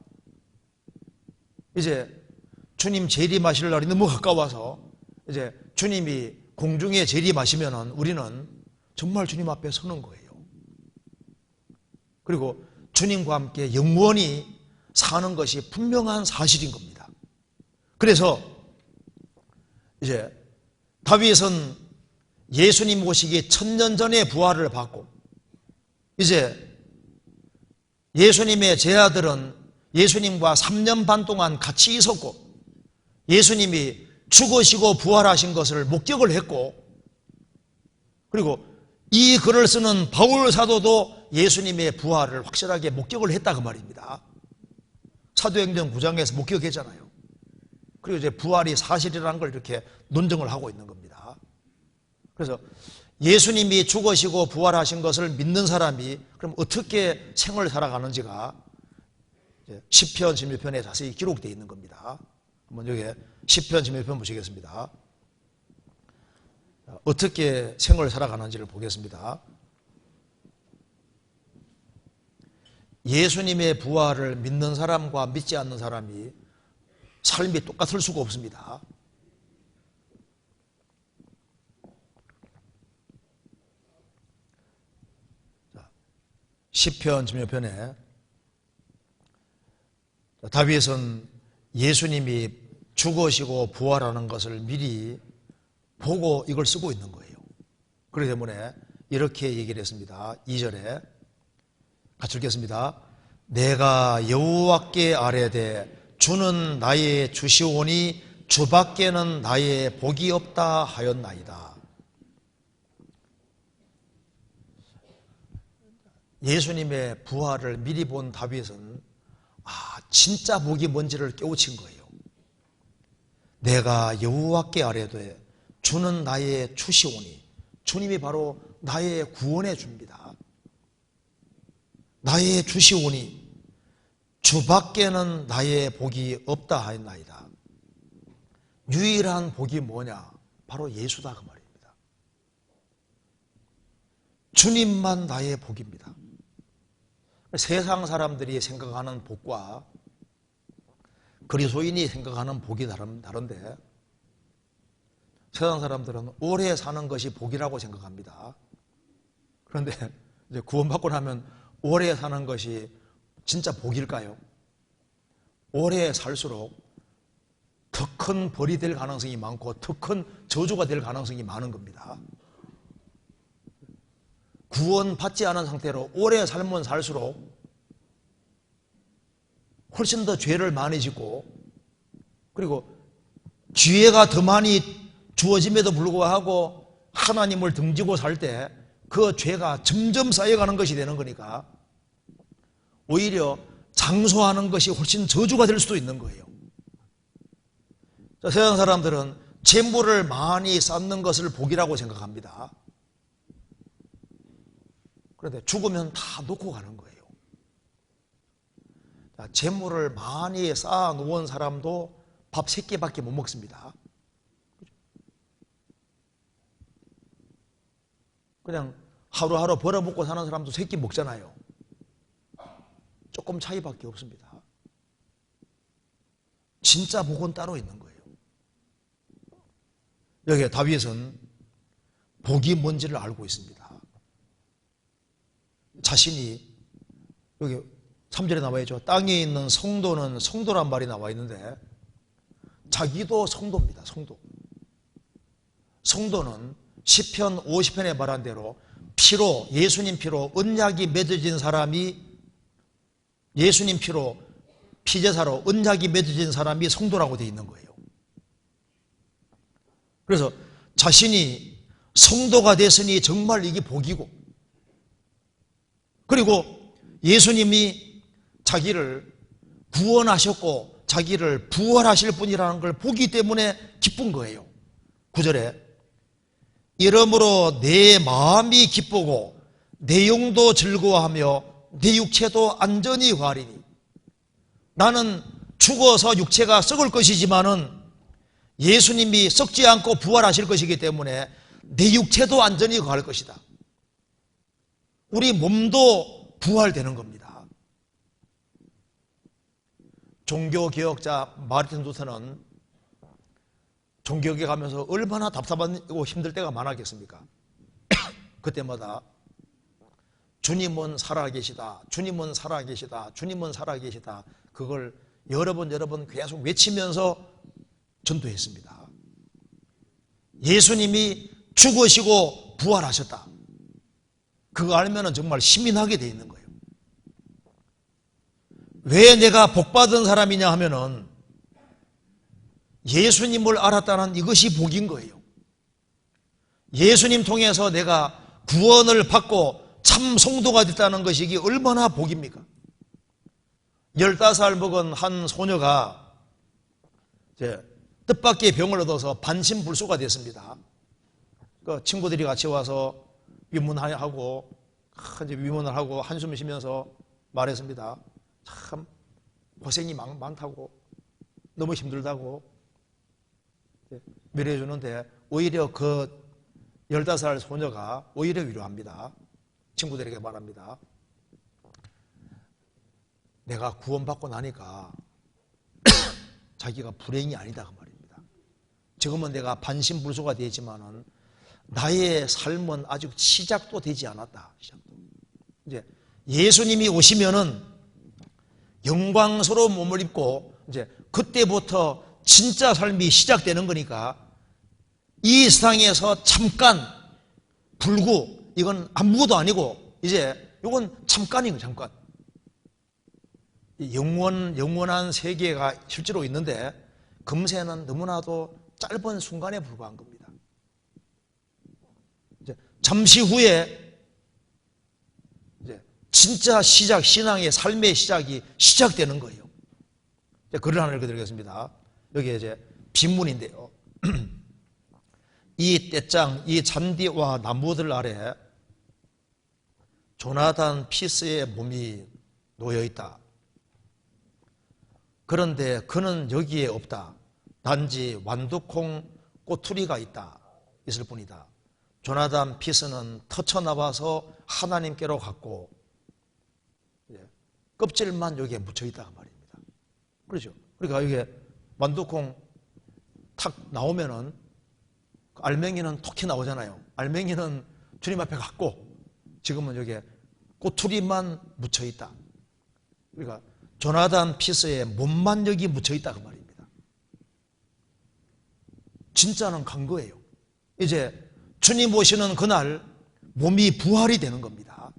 이제 주님 재림하실 날이 너무 가까워서 이제 주님이 공중에 재림하시면은 우리는 정말 주님 앞에 서는 거예요. 그리고 주님과 함께 영원히 사는 것이 분명한 사실인 겁니다. 그래서 이제 다윗은 예수님 오시기 1000년 전에 부활을 받고 이제 예수님의 제자들은 예수님과 3년 반 동안 같이 있었고 예수님이 죽으시고 부활하신 것을 목격을 했고 그리고 이 글을 쓰는 바울 사도도 예수님의 부활을 확실하게 목격을 했다 그 말입니다. 사도행전 9장에서 목격했잖아요. 그리고 이제 부활이 사실이라는 걸 이렇게 논증을 하고 있는 겁니다. 그래서 예수님이 죽으시고 부활하신 것을 믿는 사람이 그럼 어떻게 생을 살아가는지가 시편 16편에 자세히 기록되어 있는 겁니다. 한번 여기 시편 16편 보시겠습니다. 어떻게 생을 살아가는지를 보겠습니다. 예수님의 부활을 믿는 사람과 믿지 않는 사람이 삶이 똑같을 수가 없습니다. 시편 16편에 다윗은 예수님이 죽으시고 부활하는 것을 미리 보고 이걸 쓰고 있는 거예요. 그렇기 때문에 이렇게 얘기를 했습니다. 2절에 같이 읽겠습니다. 내가 여호와께 아뢰되 주는 나의 주시오니 주밖에는 나의 복이 없다 하였나이다. 예수님의 부활을 미리 본 다윗은 진짜 복이 뭔지를 깨우친 거예요. 내가 여호와께 아뢰되 주는 나의 주시오니 주님이 바로 나의 구원의 주입니다. 나의 주시오니 주밖에는 나의 복이 없다 하였나이다. 유일한 복이 뭐냐? 바로 예수다 그 말입니다. 주님만 나의 복입니다. 세상 사람들이 생각하는 복과 그리스도인이 생각하는 복이 다른데 세상 사람들은 오래 사는 것이 복이라고 생각합니다. 그런데 이제 구원받고 나면 오래 사는 것이 진짜 복일까요? 오래 살수록 더 큰 벌이 될 가능성이 많고 더 큰 저주가 될 가능성이 많은 겁니다. 구원받지 않은 상태로 오래 살면 살수록 훨씬 더 죄를 많이 짓고 그리고 기회가 더 많이 주어짐에도 불구하고 하나님을 등지고 살 때 그 죄가 점점 쌓여가는 것이 되는 거니까 오히려 장수하는 것이 훨씬 저주가 될 수도 있는 거예요. 세상 사람들은 재물을 많이 쌓는 것을 복이라고 생각합니다. 그런데 죽으면 다 놓고 가는 거예요. 재물을 많이 쌓아 놓은 사람도 밥 3끼밖에 못 먹습니다. 그냥 하루하루 벌어먹고 사는 사람도 3끼 먹잖아요. 조금 차이밖에 없습니다. 진짜 복은 따로 있는 거예요. 여기 다윗은 복이 뭔지를 알고 있습니다. 자신이 여기 3절에 나와 있죠. 땅에 있는 성도는 성도란 말이 나와 있는데 자기도 성도입니다. 성도. 성도는 시편 50편에 말한 대로 피로, 예수님 피로 언약이 맺어진 사람이, 예수님 피로 피제사로 언약이 맺어진 사람이 성도라고 되어 있는 거예요. 그래서 자신이 성도가 됐으니 정말 이게 복이고, 그리고 예수님이 자기를 구원하셨고 자기를 부활하실 분이라는 걸 보기 때문에 기쁜 거예요. 9절에 이러므로 내 마음이 기쁘고 내 영도 즐거워하며 내 육체도 안전히 구하리니. 나는 죽어서 육체가 썩을 것이지만은 예수님이 썩지 않고 부활하실 것이기 때문에 내 육체도 안전히 구할 것이다. 우리 몸도 부활되는 겁니다. 종교개혁자 마르틴 루터는 종교개혁에 가면서 얼마나 답답하고 힘들 때가 많았겠습니까? 그때마다 주님은 살아계시다, 주님은 살아계시다, 주님은 살아계시다, 그걸 여러 번 계속 외치면서 전도했습니다. 예수님이 죽으시고 부활하셨다, 그거 알면 정말 힘이 나게 돼 있는 거예요. 왜 내가 복받은 사람이냐 하면은 예수님을 알았다는 이것이 복인 거예요. 예수님 통해서 내가 구원을 받고 참 성도가 됐다는 것이 이게 얼마나 복입니까? 15살 먹은 한 소녀가 뜻밖의 병을 얻어서 반신불수가 됐습니다. 그 친구들이 같이 와서 위문을 하고 한숨을 쉬면서 말했습니다. 참 고생이 많다고, 너무 힘들다고 위로해 주는데 오히려 그 15살 소녀가 오히려 위로합니다. 친구들에게 말합니다. 내가 구원받고 나니까 자기가 불행이 아니다 그 말입니다. 지금은 내가 반신불수가 되지만은 나의 삶은 아직 시작도 되지 않았다. 이제 예수님이 오시면은 영광스러운 몸을 입고 이제 그때부터 진짜 삶이 시작되는 거니까 이 세상에서 잠깐 불구, 이건 아무것도 아니고 이제 이건 잠깐인 거예요. 잠깐. 영원한 세계가 실제로 있는데 금세는 너무나도 짧은 순간에 불과한 겁니다. 이제 잠시 후에 이제 진짜 시작, 신앙의 삶의 시작이 시작되는 거예요. 글을 하나 읽어드리겠습니다. 여기에 이제 빈문인데요. 이 떼짱, 이 잔디와 나무들 아래 조나단 피스의 몸이 놓여 있다. 그런데 그는 여기에 없다. 단지 완두콩 꼬투리가 있을 뿐이다. 조나단 피스는 터쳐나와서 하나님께로 갔고 껍질만 여기에 묻혀 있다 말입니다. 그렇죠? 그러니까 이게 완두콩 탁 나오면은 알맹이는 톡히 나오잖아요. 알맹이는 주님 앞에 갔고 지금은 여기에 꼬투리만 묻혀 있다. 그러니까 조나단 피스의 몸만 여기 묻혀 있다 그 말입니다. 진짜는 간 거예요. 이제 주님 오시는 그날 몸이 부활이 되는 겁니다.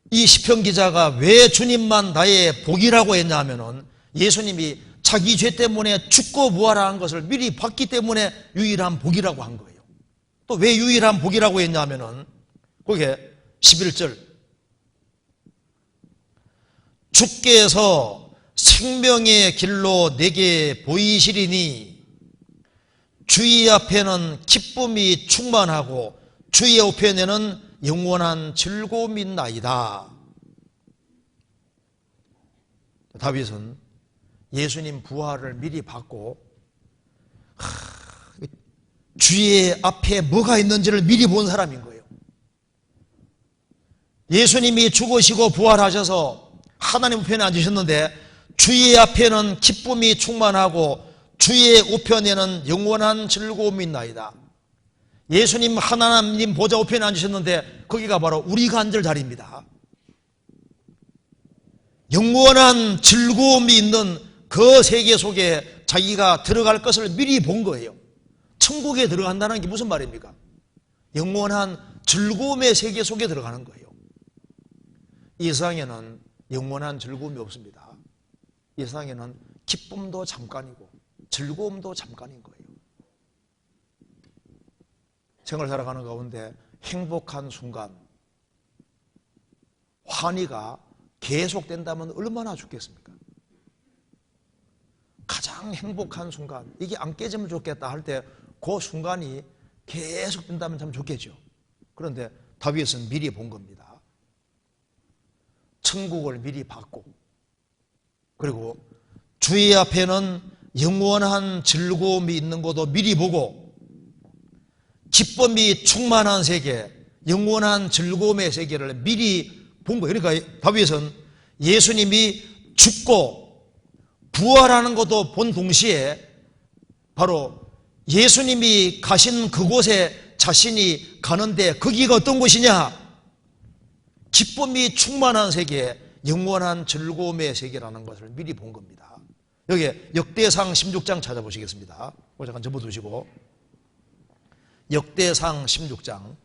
이 시편 기자가 왜 주님만 나의 복이라고 했냐 하면은 예수님이 자기 죄 때문에 죽고 부활한 것을 미리 봤기 때문에 유일한 복이라고 한 거예요. 또 왜 유일한 복이라고 했냐 하면은 거기에 11절 주께서 생명의 길로 내게 보이시리니 주의 앞에는 기쁨이 충만하고 주의 우편에는 영원한 즐거움이 있나이다. 다윗은 예수님 부활을 미리 봤고 주의 앞에 뭐가 있는지를 미리 본 사람인 거예요. 예수님이 죽으시고 부활하셔서 하나님 우편에 앉으셨는데 주의 앞에는 기쁨이 충만하고 주의 우편에는 영원한 즐거움이 있나이다. 예수님 하나님 보좌 우편에 앉으셨는데 거기가 바로 우리가 앉을 자리입니다. 영원한 즐거움이 있는 그 세계 속에 자기가 들어갈 것을 미리 본 거예요. 천국에 들어간다는 게 무슨 말입니까? 영원한 즐거움의 세계 속에 들어가는 거예요. 이 세상에는 영원한 즐거움이 없습니다. 이 세상에는 기쁨도 잠깐이고 즐거움도 잠깐인 거예요. 생활 살아가는 가운데 행복한 순간, 환희가 계속된다면 얼마나 좋겠습니까? 가장 행복한 순간, 이게 안 깨지면 좋겠다 할 때 그 순간이 계속된다면 참 좋겠죠. 그런데 다윗은 미리 본 겁니다. 천국을 미리 봤고, 그리고 주의 앞에는 영원한 즐거움이 있는 것도 미리 보고, 기쁨이 충만한 세계, 영원한 즐거움의 세계를 미리 본 거예요. 그러니까 다윗은 예수님이 죽고 부활하는 것도 본 동시에 바로 예수님이 가신 그곳에 자신이 가는데 거기가 어떤 곳이냐? 기쁨이 충만한 세계, 영원한 즐거움의 세계라는 것을 미리 본 겁니다. 여기 역대상 16장 찾아보시겠습니다. 잠깐 접어두시고, 역대상 16장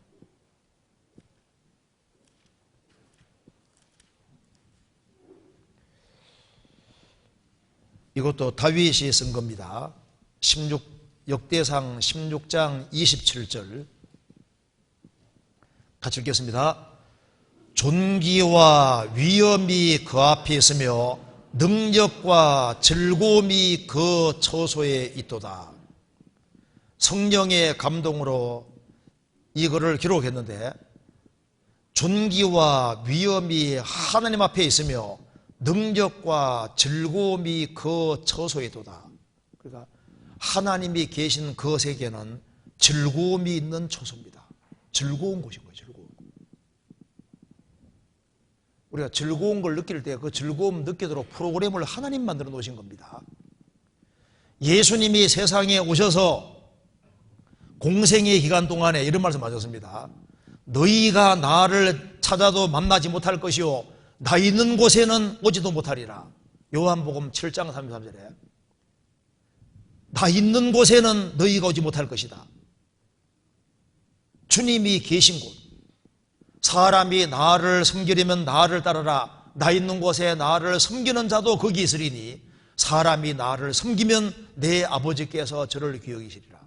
이것도 다윗이 쓴 겁니다. 역대상 16장 27절 같이 읽겠습니다. 존귀와 위엄이 그 앞에 있으며 능력과 즐거움이 그 처소에 있도다. 성령의 감동으로 이 글을 기록했는데, 존귀와 위엄이 하나님 앞에 있으며 능력과 즐거움이 그 처소에 있도다. 그러니까 하나님이 계신 그 세계는 즐거움이 있는 처소입니다. 즐거운 곳인 거예요. 즐거운. 우리가 즐거운 걸 느낄 때 그 즐거움 느끼도록 프로그램을 하나님 만들어 놓으신 겁니다. 예수님이 세상에 오셔서 공생의 기간 동안에 이런 말씀 하셨습니다. 너희가 나를 찾아도 만나지 못할 것이요 나 있는 곳에는 오지도 못하리라. 요한복음 7장 33절에 나 있는 곳에는 너희가 오지 못할 것이다. 주님이 계신 곳, 사람이 나를 섬기려면 나를 따르라. 나 있는 곳에 나를 섬기는 자도 거기 있으리니 사람이 나를 섬기면 내 아버지께서 저를 기억이시리라.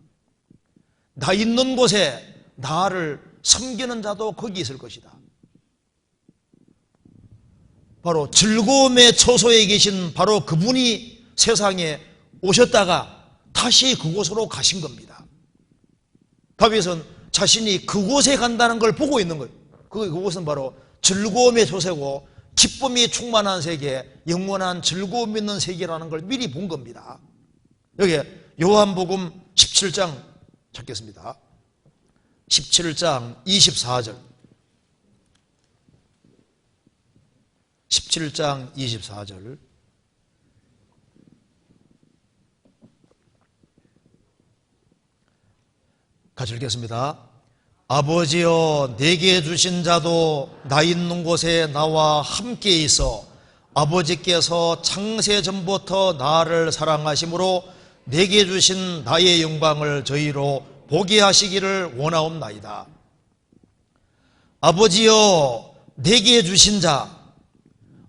나 있는 곳에 나를 섬기는 자도 거기 있을 것이다. 바로 즐거움의 처소에 계신 바로 그분이 세상에 오셨다가 다시 그곳으로 가신 겁니다. 다윗은 자신이 그곳에 간다는 걸 보고 있는 거예요. 그곳은 바로 즐거움의 처소고 기쁨이 충만한 세계, 영원한 즐거움 있는 세계라는 걸 미리 본 겁니다. 여기 요한복음 17장 찾겠습니다. 17장 24절 17장 24절 같이 읽겠습니다. 아버지여 내게 주신 자도 나 있는 곳에 나와 함께 있어 아버지께서 창세전부터 나를 사랑하심으로 내게 주신 나의 영광을 저희로 보게 하시기를 원하옵나이다. 아버지여 내게 주신 자,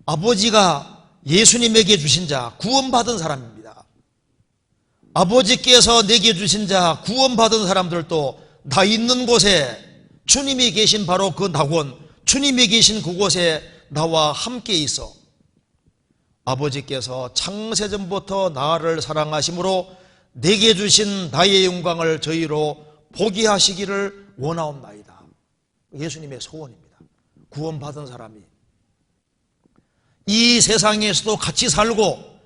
아버지가 예수님에게 주신 자, 구원받은 사람입니다. 아버지께서 내게 주신 자, 구원받은 사람들도 나 있는 곳에 주님이 계신 바로 그 낙원, 주님이 계신 그곳에 나와 함께 있어 아버지께서 창세전부터 나를 사랑하심으로 내게 주신 나의 영광을 저희로 보게 하시기를 원하옵나이다. 예수님의 소원입니다. 구원받은 사람이 이 세상에서도 같이 살고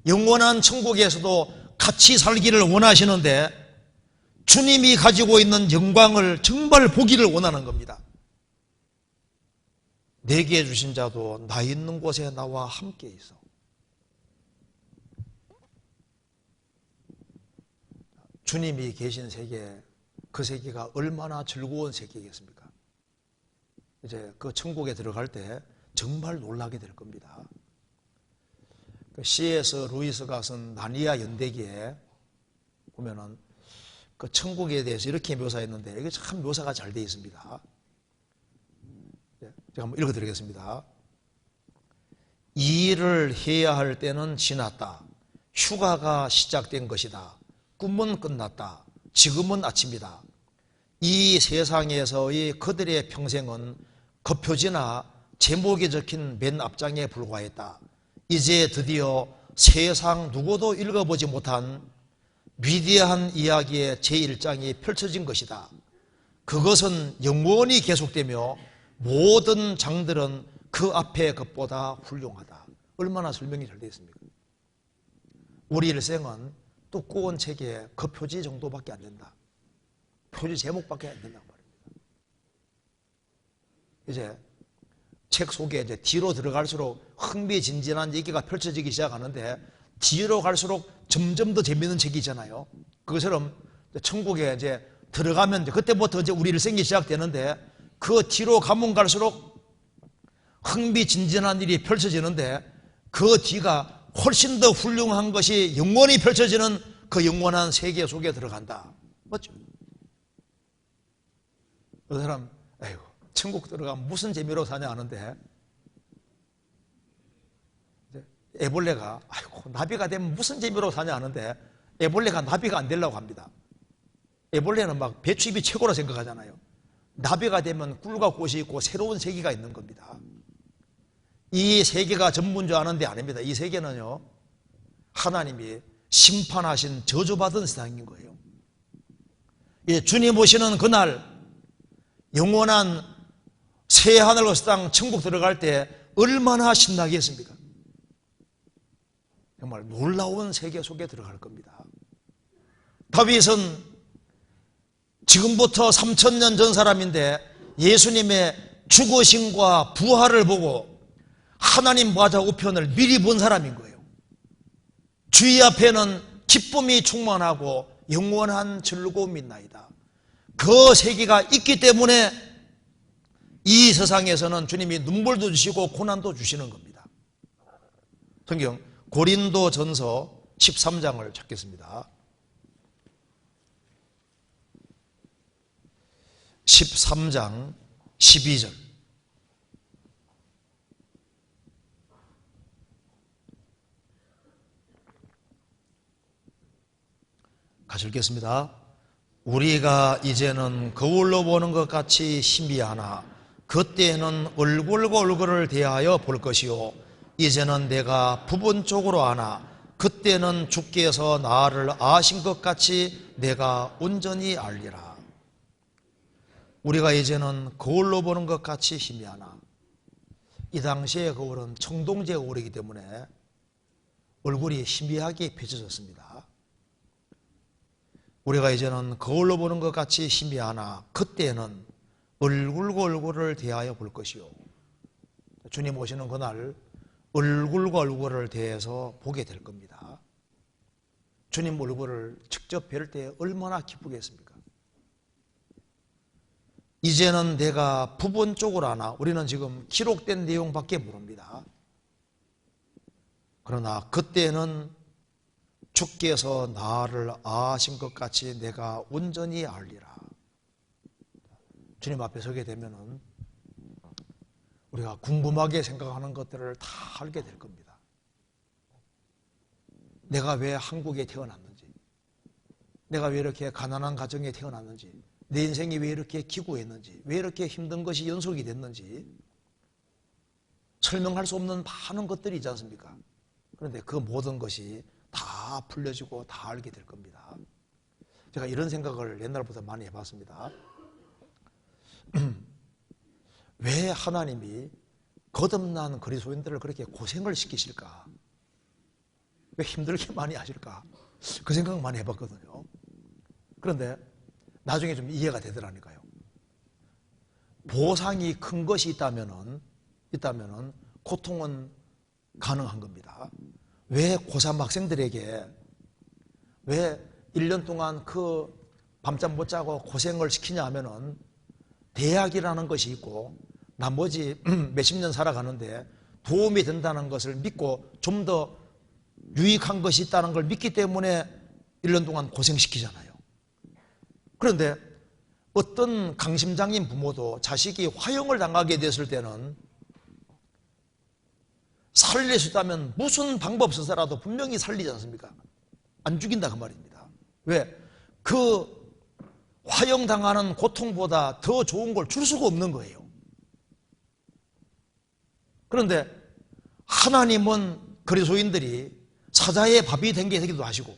영원한 천국에서도 같이 살기를 원하시는데 주님이 가지고 있는 영광을 정말 보기를 원하는 겁니다. 내게 주신 자도 나 있는 곳에 나와 함께 있어. 주님이 계신 세계, 그 세계가 얼마나 즐거운 세계겠습니까? 이제 그 천국에 들어갈 때 정말 놀라게 될 겁니다. C.S. 루이스가 쓴 나니아 연대기에 보면은 그 천국에 대해서 이렇게 묘사했는데 이게 참 묘사가 잘 되어 있습니다. 제가 한번 읽어드리겠습니다. 이 일을 해야 할 때는 지났다. 휴가가 시작된 것이다. 꿈은 끝났다. 지금은 아침이다. 이 세상에서의 그들의 평생은 겉표지나 제목에 적힌 맨 앞장에 불과했다. 이제 드디어 세상 누구도 읽어보지 못한 위대한 이야기의 제1장이 펼쳐진 것이다. 그것은 영원히 계속되며 모든 장들은 그 앞에 것보다 훌륭하다. 얼마나 설명이 잘 되어 있습니까? 우리 일생은 두꺼운 책에 겉표지 정도밖에 안 된다. 표지 제목밖에 안 된단 말입니다. 이제 책 속에 이제 뒤로 들어갈수록 흥미진진한 얘기가 펼쳐지기 시작하는데 뒤로 갈수록 점점 더 재미있는 책이 있잖아요. 그것처럼 천국에 이제 들어가면 이제 그때부터 이제 우리 일생이 시작되는데 그 뒤로 가면 갈수록 흥미진진한 일이 펼쳐지는데 그 뒤가 훨씬 더 훌륭한 것이 영원히 펼쳐지는 그 영원한 세계 속에 들어간다. 맞죠? 그 사람, 아이고, 천국 들어가면 무슨 재미로 사냐 하는데, 애벌레가, 아이고, 나비가 되면 무슨 재미로 사냐 하는데, 애벌레가 나비가 안 되려고 합니다. 애벌레는 막 배추잎이 최고로 생각하잖아요. 나비가 되면 꿀과 꽃이 있고 새로운 세계가 있는 겁니다. 이 세계가 전부인 줄 아는데 아닙니다. 이 세계는요, 하나님이 심판하신 저주받은 세상인 거예요. 예, 주님 오시는 그날 영원한 새 하늘과 새 땅 천국 들어갈 때 얼마나 신나겠습니까? 정말 놀라운 세계 속에 들어갈 겁니다. 다윗은 지금부터 3000년 전 사람인데 예수님의 죽으심과 부활을 보고 하나님 보좌 우편을 미리 본 사람인 거예요. 주의 앞에는 기쁨이 충만하고 영원한 즐거움이 있나이다. 그 세계가 있기 때문에 이 세상에서는 주님이 눈물도 주시고 고난도 주시는 겁니다. 성경 고린도전서 13장을 찾겠습니다. 13장 12절. 같이 읽겠습니다. 우리가 이제는 거울로 보는 것 같이 희미하나 그때에는 얼굴과 얼굴을 대하여 볼 것이요 이제는 내가 부분적으로 아나 그때는 주께서 나를 아신 것 같이 내가 온전히 알리라. 우리가 이제는 거울로 보는 것 같이 희미하나, 이 당시의 거울은 청동제 거울이기 때문에 얼굴이 희미하게 펼쳐졌습니다. 우리가 이제는 거울로 보는 것 같이 희미하나 그때는 얼굴과 얼굴을 대하여 볼 것이요. 주님 오시는 그날 얼굴과 얼굴을 대해서 보게 될 겁니다. 주님 얼굴을 직접 뵐 때 얼마나 기쁘겠습니까? 이제는 내가 부분적으로 아나, 우리는 지금 기록된 내용밖에 모릅니다. 그러나 그때는 주께서 나를 아신 것 같이 내가 온전히 알리라. 주님 앞에 서게 되면은 우리가 궁금하게 생각하는 것들을 다 알게 될 겁니다. 내가 왜 한국에 태어났는지, 내가 왜 이렇게 가난한 가정에 태어났는지, 내 인생이 왜 이렇게 기구했는지, 왜 이렇게 힘든 것이 연속이 됐는지 설명할 수 없는 많은 것들이 있지 않습니까? 그런데 그 모든 것이 다 풀려지고 다 알게 될 겁니다. 제가 이런 생각을 옛날부터 많이 해봤습니다. 왜 하나님이 거듭난 그리스도인들을 그렇게 고생을 시키실까? 왜 힘들게 많이 하실까? 그 생각 많이 해봤거든요. 그런데 나중에 좀 이해가 되더라니까요. 보상이 큰 것이 있다면은 고통은 가능한 겁니다. 왜 고3 학생들에게 왜 1년 동안 그 밤잠 못 자고 고생을 시키냐 하면은 대학이라는 것이 있고 나머지 몇십 년 살아가는데 도움이 된다는 것을 믿고 좀 더 유익한 것이 있다는 걸 믿기 때문에 1년 동안 고생시키잖아요. 그런데 어떤 강심장인 부모도 자식이 화형을 당하게 됐을 때는 살릴 수 있다면 무슨 방법 써서라도 분명히 살리지 않습니까? 안 죽인다 그 말입니다. 왜? 그 화형당하는 고통보다 더 좋은 걸 줄 수가 없는 거예요. 그런데 하나님은 그리스도인들이 사자의 밥이 되기도 하시고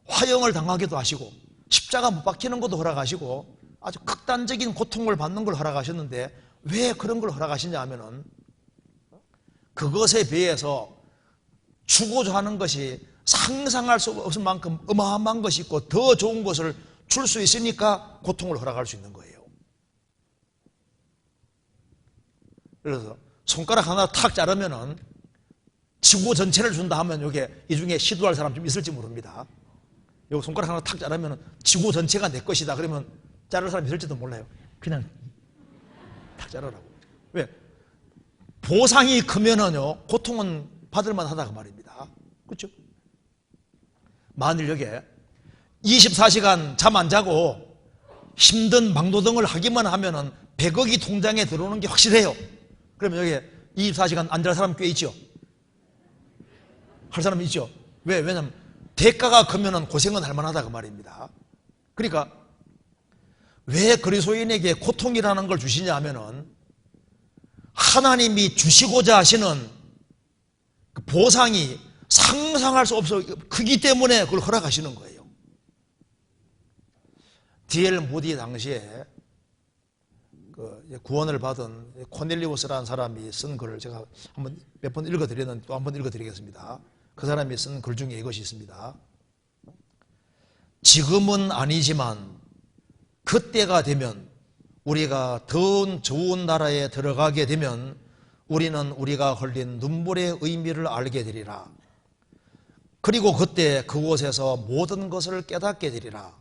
화형을 당하기도 하시고 십자가 못 박히는 것도 허락하시고 아주 극단적인 고통을 받는 걸 허락하셨는데 왜 그런 걸 허락하시냐 하면은 그것에 비해서 주고자 하는 것이 상상할 수 없을 만큼 어마어마한 것이 있고 더 좋은 것을 줄 수 있으니까 고통을 허락할 수 있는 거예요. 그래서 손가락 하나 탁 자르면은 지구 전체를 준다 하면 이게 이 중에 시도할 사람 좀 있을지 모릅니다. 여기 손가락 하나 탁 자르면은 지구 전체가 내 것이다. 그러면 자를 사람 있을지도 몰라요. 그냥 탁 자르라고. 왜? 보상이 크면은요 고통은 받을만 하다 그 말입니다. 그렇죠? 만일 여기에 24시간 잠 안 자고 힘든 막노동을 하기만 하면은 100억이 통장에 들어오는 게 확실해요. 그러면 여기에 24시간 안 잘 사람 꽤 있죠? 할 사람 있죠? 왜? 왜냐면 대가가 크면은 고생은 할 만하다 그 말입니다. 그러니까 왜 그리스도인에게 고통이라는 걸 주시냐 하면은 하나님이 주시고자 하시는 그 보상이 상상할 수 없어 크기 때문에 그걸 허락하시는 거예요. D.L. 모디 당시에 그 구원을 받은 코넬리우스라는 사람이 쓴 글을 제가 한번 몇 번 읽어드렸는데 또 한번 읽어드리겠습니다. 그 사람이 쓴 글 중에 이것이 있습니다. 지금은 아니지만 그때가 되면 우리가 더 좋은 나라에 들어가게 되면 우리는 우리가 흘린 눈물의 의미를 알게 되리라. 그리고 그때 그곳에서 모든 것을 깨닫게 되리라.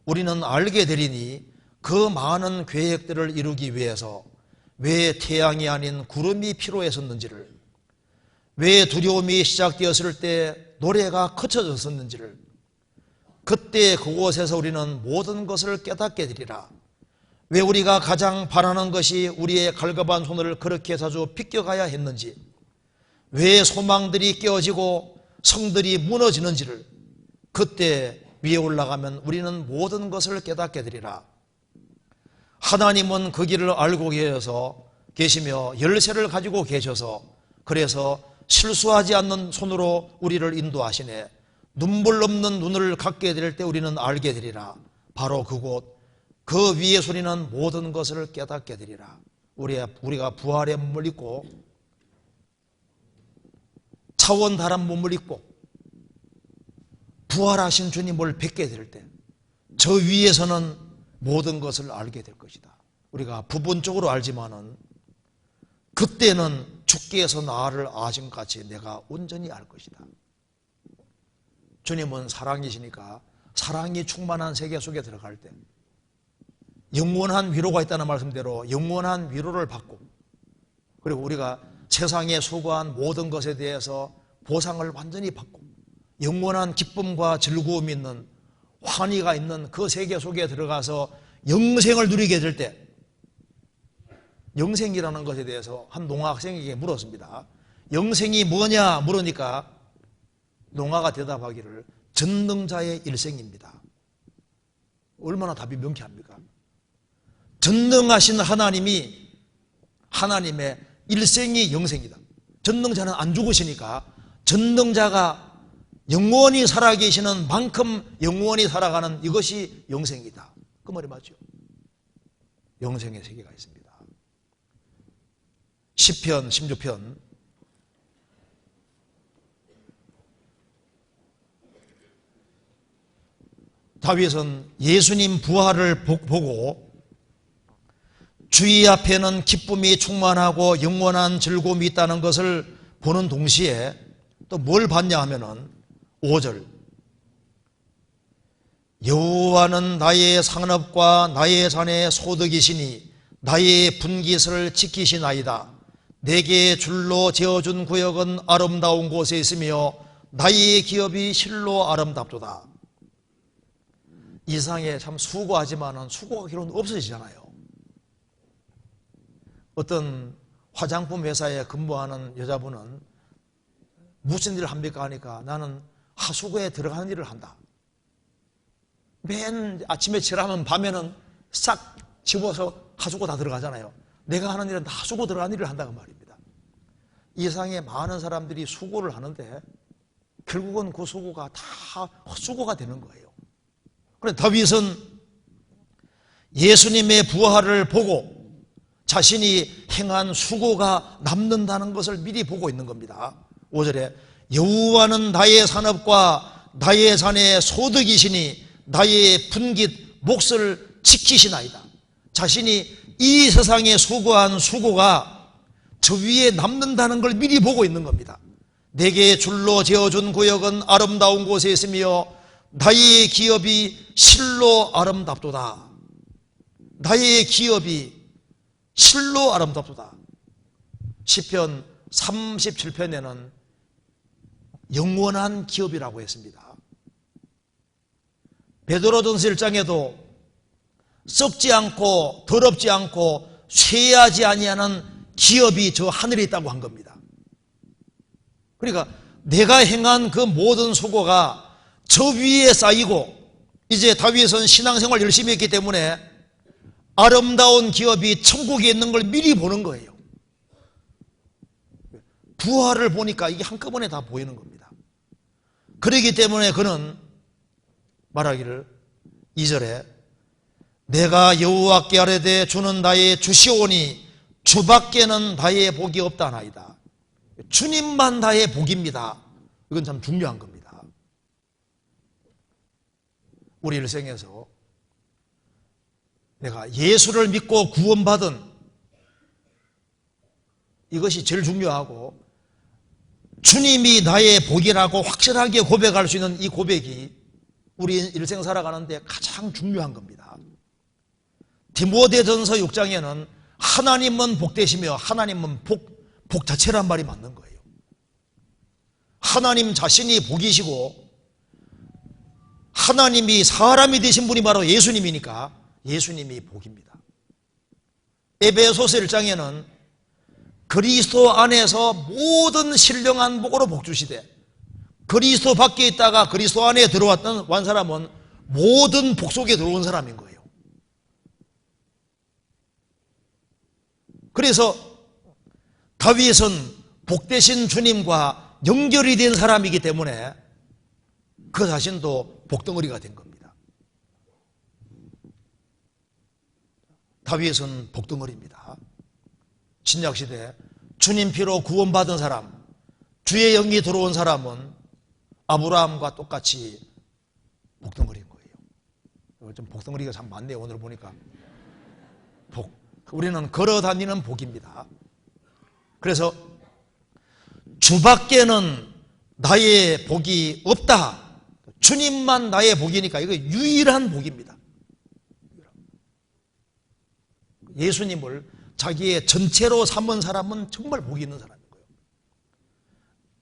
우리는 알게 되리니 그 많은 계획들을 이루기 위해서 왜 태양이 아닌 구름이 필요했었는지를, 왜 두려움이 시작되었을 때 노래가 거쳐졌었는지를, 그때 그곳에서 우리는 모든 것을 깨닫게 되리라. 왜 우리가 가장 바라는 것이 우리의 갈급한 손을 그렇게 자주 비껴가야 했는지, 왜 소망들이 깨어지고 성들이 무너지는지를 그때 위에 올라가면 우리는 모든 것을 깨닫게 되리라. 하나님은 그 길을 알고 계시며 열쇠를 가지고 계셔서 그래서 실수하지 않는 손으로 우리를 인도하시네. 눈물 없는 눈을 갖게 될 때 우리는 알게 되리라. 바로 그곳 그 위에 소리는 모든 것을 깨닫게 되리라. 우리가 부활의 몸을 입고 차원 다른 몸을 입고 부활하신 주님을 뵙게 될 때 저 위에서는 모든 것을 알게 될 것이다. 우리가 부분적으로 알지만은 그때는 주께서 나를 아신 같이 내가 온전히 알 것이다. 주님은 사랑이시니까 사랑이 충만한 세계 속에 들어갈 때 영원한 위로가 있다는 말씀대로 영원한 위로를 받고, 그리고 우리가 세상에 수고한 모든 것에 대해서 보상을 완전히 받고 영원한 기쁨과 즐거움이 있는 환희가 있는 그 세계 속에 들어가서 영생을 누리게 될 때, 영생이라는 것에 대해서 한 농아 학생에게 물었습니다. 영생이 뭐냐 물으니까 농아가 대답하기를 전능자의 일생입니다. 얼마나 답이 명쾌합니까? 전능하신 하나님이, 하나님의 일생이 영생이다. 전능자는 안 죽으시니까 전능자가 영원히 살아계시는 만큼 영원히 살아가는 이것이 영생이다. 그 말이 맞죠? 영생의 세계가 있습니다. 시편 16편 다윗은 예수님 부활을 보고 주의 앞에는 기쁨이 충만하고 영원한 즐거움이 있다는 것을 보는 동시에 또 뭘 봤냐 하면은 5절 여호와는 나의 산업과 나의 잔의 소득이시니 나의 분깃을 지키시나이다. 내게 줄로 지어준 구역은 아름다운 곳에 있으며 나의 기업이 실로 아름답도다. 이 세상에 참 수고하지만은 수고가 결국은 없어지잖아요. 어떤 화장품 회사에 근무하는 여자분은 무슨 일을 합니까 하니까 나는 하수구에 들어가는 일을 한다. 맨 아침에 칠하면 밤에는 싹 집어서 하수구 다 들어가잖아요. 내가 하는 일은 다 하수구 들어가는 일을 한다고 말입니다. 이 세상에 많은 사람들이 수고를 하는데 결국은 그 수고가 다 헛수고가 되는 거예요. 그런데 다윗은 예수님의 부활을 보고 자신이 행한 수고가 남는다는 것을 미리 보고 있는 겁니다. 5절에 여호와는 나의 산업과 나의 잔의 소득이시니 나의 분깃 몫을 지키시나이다. 자신이 이 세상에 수고한 수고가 저 위에 남는다는 걸 미리 보고 있는 겁니다. 내게 줄로 지어준 구역은 아름다운 곳에 있으며 나의 기업이 실로 아름답도다. 나의 기업이 실로 아름답도다. 시편 37편에는 영원한 기업이라고 했습니다. 베드로전서 1장에도 썩지 않고 더럽지 않고 쇠하지 아니하는 기업이 저 하늘에 있다고 한 겁니다. 그러니까 내가 행한 그 모든 수고가 저 위에 쌓이고 이제 다윗은 신앙생활 열심히 했기 때문에 아름다운 기업이 천국에 있는 걸 미리 보는 거예요. 부활을 보니까 이게 한꺼번에 다 보이는 겁니다. 그렇기 때문에 그는 말하기를 2절에 내가 여호와께 아뢰되 주는 나의 주시오니 주밖에는 나의 복이 없다나이다. 주님만 나의 복입니다. 이건 참 중요한 겁니다. 우리 일생에서 내가 예수를 믿고 구원받은 이것이 제일 중요하고 주님이 나의 복이라고 확실하게 고백할 수 있는 이 고백이 우리 일생 살아가는데 가장 중요한 겁니다. 디모데전서 6장에는 하나님은 복되시며 하나님은 복 자체란 말이 맞는 거예요. 하나님 자신이 복이시고 하나님이 사람이 되신 분이 바로 예수님이니까 예수님이 복입니다. 에베소서 1장에는 그리스도 안에서 모든 신령한 복으로 복 주시되 그리스도 밖에 있다가 그리스도 안에 들어왔던 완 사람은 모든 복 속에 들어온 사람인 거예요. 그래서 다윗은 복되신 주님과 연결이 된 사람이기 때문에 그 자신도 복덩어리가 된 겁니다. 다윗은 복덩어리입니다. 신약시대 주님 피로 구원받은 사람, 주의 영이 들어온 사람은 아브라함과 똑같이 복덩어리인 거예요. 좀 복덩어리가 참 많네요. 오늘 보니까 우리는 걸어다니는 복입니다. 그래서 주밖에는 나의 복이 없다. 주님만 나의 복이니까 이거 유일한 복입니다. 예수님을 자기의 전체로 삼은 사람은 정말 복이 있는 사람인 거예요.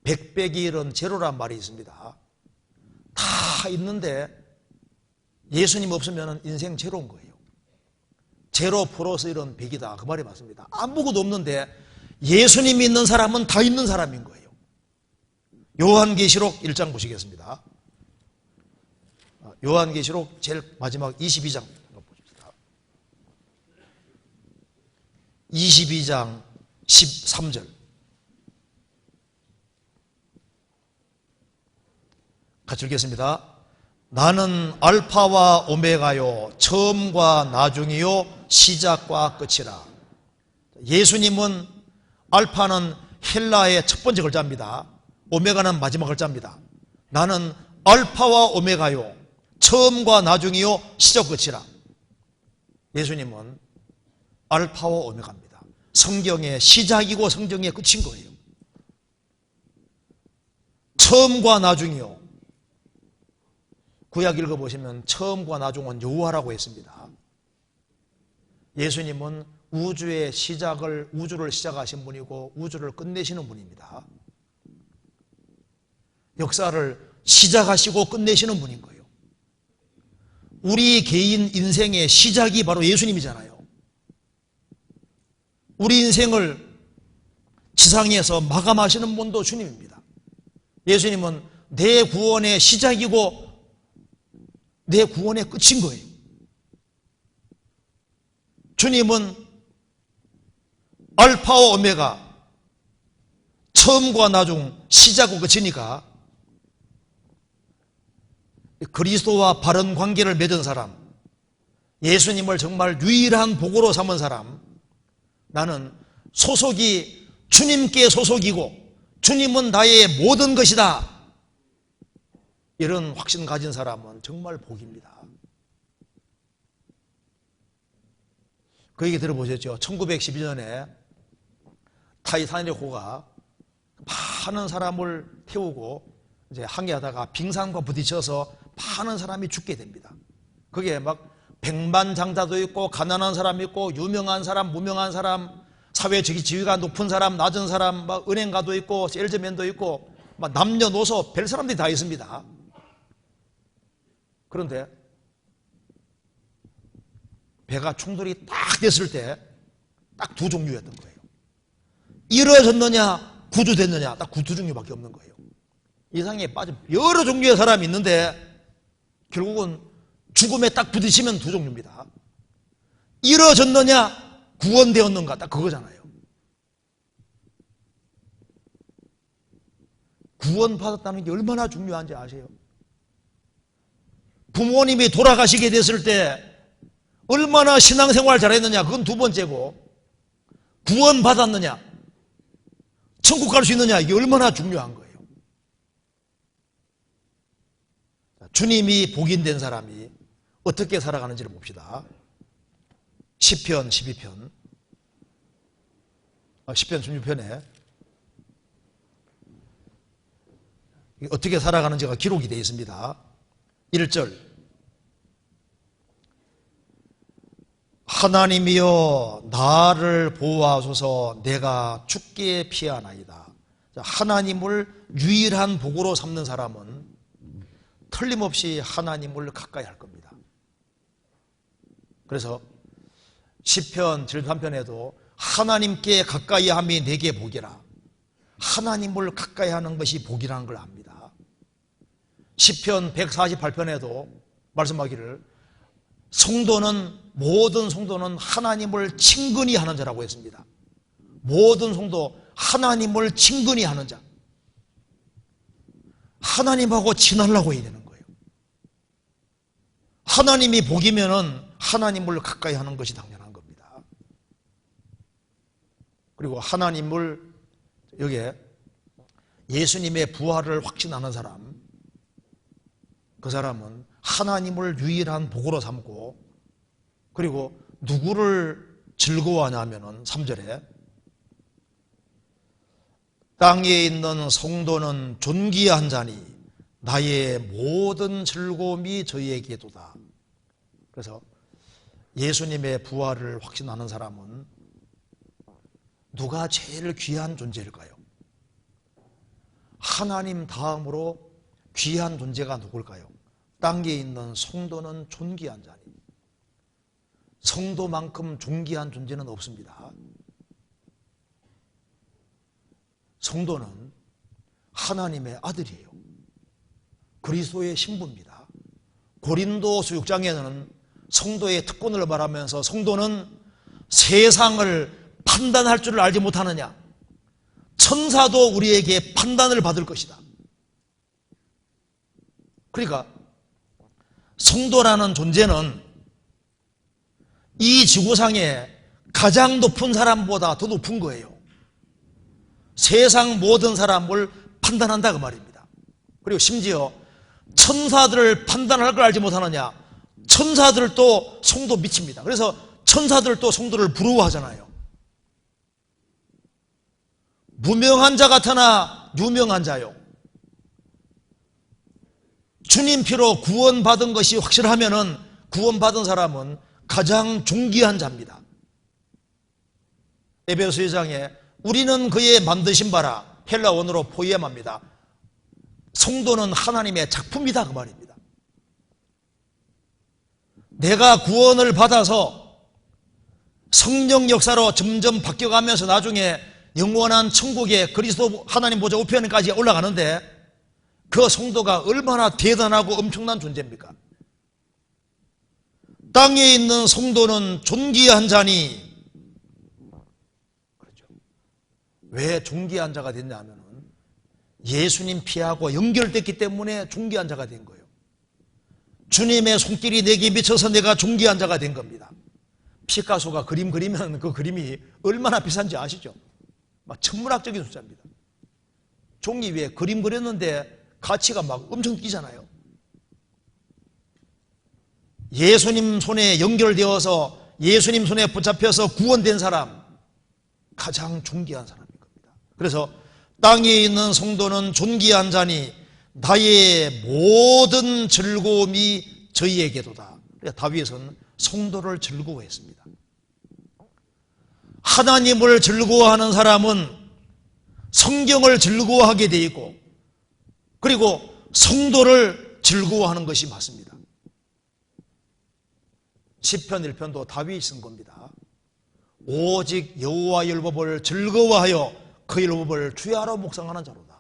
백백이 일은 제로란 말이 있습니다. 다 있는데 예수님 없으면 인생 제로인 거예요. 제로 플러스 1은 100이다. 그 말이 맞습니다. 아무것도 없는데 예수님이 있는 사람은 다 있는 사람인 거예요. 요한계시록 1장 보시겠습니다. 요한계시록 제일 마지막 22장 보십시다. 22장 13절 같이 읽겠습니다. 나는 알파와 오메가요 처음과 나중이요 시작과 끝이라. 예수님은 알파는 헬라의 첫 번째 글자입니다. 오메가는 마지막 글자입니다. 나는 알파와 오메가요 처음과 나중이요 시작 끝이라. 예수님은 알파와 오메가입니다. 성경의 시작이고 성경의 끝인 거예요. 처음과 나중이요. 구약 읽어보시면 처음과 나중은 여호와라고 했습니다. 예수님은 우주를 시작하신 분이고 우주를 끝내시는 분입니다. 역사를 시작하시고 끝내시는 분인 거예요. 우리 개인 인생의 시작이 바로 예수님이잖아요. 우리 인생을 지상에서 마감하시는 분도 주님입니다. 예수님은 내 구원의 시작이고 내 구원의 끝인 거예요. 주님은 알파와 오메가, 처음과 나중, 시작과 끝이니까 그리스도와 바른 관계를 맺은 사람, 예수님을 정말 유일한 복으로 삼은 사람, 나는 소속이 주님께 소속이고 주님은 나의 모든 것이다, 이런 확신 가진 사람은 정말 복입니다. 그 얘기 들어보셨죠? 1912년에 타이타닉호가 많은 사람을 태우고 이제 항해하다가 빙산과 부딪혀서 많은 사람이 죽게 됩니다. 그게 막 백만장자도 있고 가난한 사람 있고 유명한 사람, 무명한 사람, 사회적 지위가 높은 사람, 낮은 사람, 막 은행가도 있고 셀즈맨도 있고 막 남녀노소 별 사람들이 다 있습니다. 그런데 배가 충돌이 딱 됐을 때 딱 두 종류였던 거예요. 이뤄졌느냐 구조됐느냐, 딱 두 종류밖에 없는 거예요. 이상에 빠진 여러 종류의 사람이 있는데 결국은 죽음에 딱 부딪히면 두 종류입니다. 이뤄졌느냐 구원되었는가, 딱 그거잖아요. 구원받았다는 게 얼마나 중요한지 아세요? 부모님이 돌아가시게 됐을 때 얼마나 신앙생활 잘했느냐, 그건 두 번째고, 구원받았느냐, 천국 갈 수 있느냐, 이게 얼마나 중요한 거예요. 주님이 복인된 사람이 어떻게 살아가는지를 봅시다. 시편 12편 16편에 어떻게 살아가는지가 기록이 되어 있습니다. 1절, 하나님이여 나를 보호하소서, 내가 죽게 피하나이다. 하나님을 유일한 복으로 삼는 사람은 틀림없이 하나님을 가까이 할 겁니다. 그래서 시편 73편에도 하나님께 가까이 함이 내게 복이라, 하나님을 가까이 하는 것이 복이라는 걸 압니다. 시편 148편에도 말씀하기를 모든 성도는 하나님을 친근히 하는 자라고 했습니다. 모든 성도, 하나님을 친근히 하는 자, 하나님하고 친하려고 해야 되는 거예요. 하나님이 복이면은 하나님을 가까이 하는 것이 당연한 겁니다. 그리고 하나님을, 여기에 예수님의 부활을 확신하는 사람, 그 사람은 하나님을 유일한 복으로 삼고, 그리고 누구를 즐거워하냐면은 3절에 땅에 있는 성도는 존귀한 자니 나의 모든 즐거움이 저희에게도다. 그래서 예수님의 부활을 확신하는 사람은 누가 제일 귀한 존재일까요? 하나님 다음으로 귀한 존재가 누굴까요? 땅에 있는 성도는 존귀한 자니, 성도만큼 존귀한 존재는 없습니다. 성도는 하나님의 아들이에요. 그리스도의 신부입니다. 고린도서 6장에는 성도의 특권을 말하면서 성도는 세상을 판단할 줄을 알지 못하느냐, 천사도 우리에게 판단을 받을 것이다. 그러니까 성도라는 존재는 이 지구상에 가장 높은 사람보다 더 높은 거예요. 세상 모든 사람을 판단한다 그 말입니다. 그리고 심지어 천사들을 판단할 걸 알지 못하느냐, 천사들도 성도 미칩니다. 그래서 천사들도 성도를 부러워하잖아요. 무명한 자 같으나 유명한 자요, 주님 피로 구원받은 것이 확실하면은 구원받은 사람은 가장 존귀한 자입니다. 에베소 2장에 우리는 그의 만드신 바라, 헬라 원어로 포이엠합니다. 성도는 하나님의 작품이다 그 말입니다. 내가 구원을 받아서 성령 역사로 점점 바뀌어가면서 나중에 영원한 천국의 그리스도 하나님 보좌 우편까지 올라가는데 그 성도가 얼마나 대단하고 엄청난 존재입니까? 땅에 있는 성도는 존귀한 자니, 그렇죠. 왜 존귀한 자가 됐냐면 예수님 피하고 연결됐기 때문에 존귀한 자가 된 거예요. 주님의 손길이 내게 미쳐서 내가 존귀한 자가 된 겁니다. 피카소가 그림 그리면 그 그림이 얼마나 비싼지 아시죠? 막 천문학적인 숫자입니다. 종이 위에 그림 그렸는데 가치가 막 엄청 뛰잖아요. 예수님 손에 연결되어서 예수님 손에 붙잡혀서 구원된 사람, 가장 존귀한 사람인 겁니다. 그래서 땅에 있는 성도는 존귀한 자니 나의 모든 즐거움이 저희에게도다. 다윗은 성도를 즐거워했습니다. 하나님을 즐거워하는 사람은 성경을 즐거워하게 돼 있고, 그리고 성도를 즐거워하는 것이 맞습니다. 시편 1편도 다윗이 쓴 겁니다. 오직 여호와의 율법을 즐거워하여 그 율법을 주야로 묵상하는 자로다.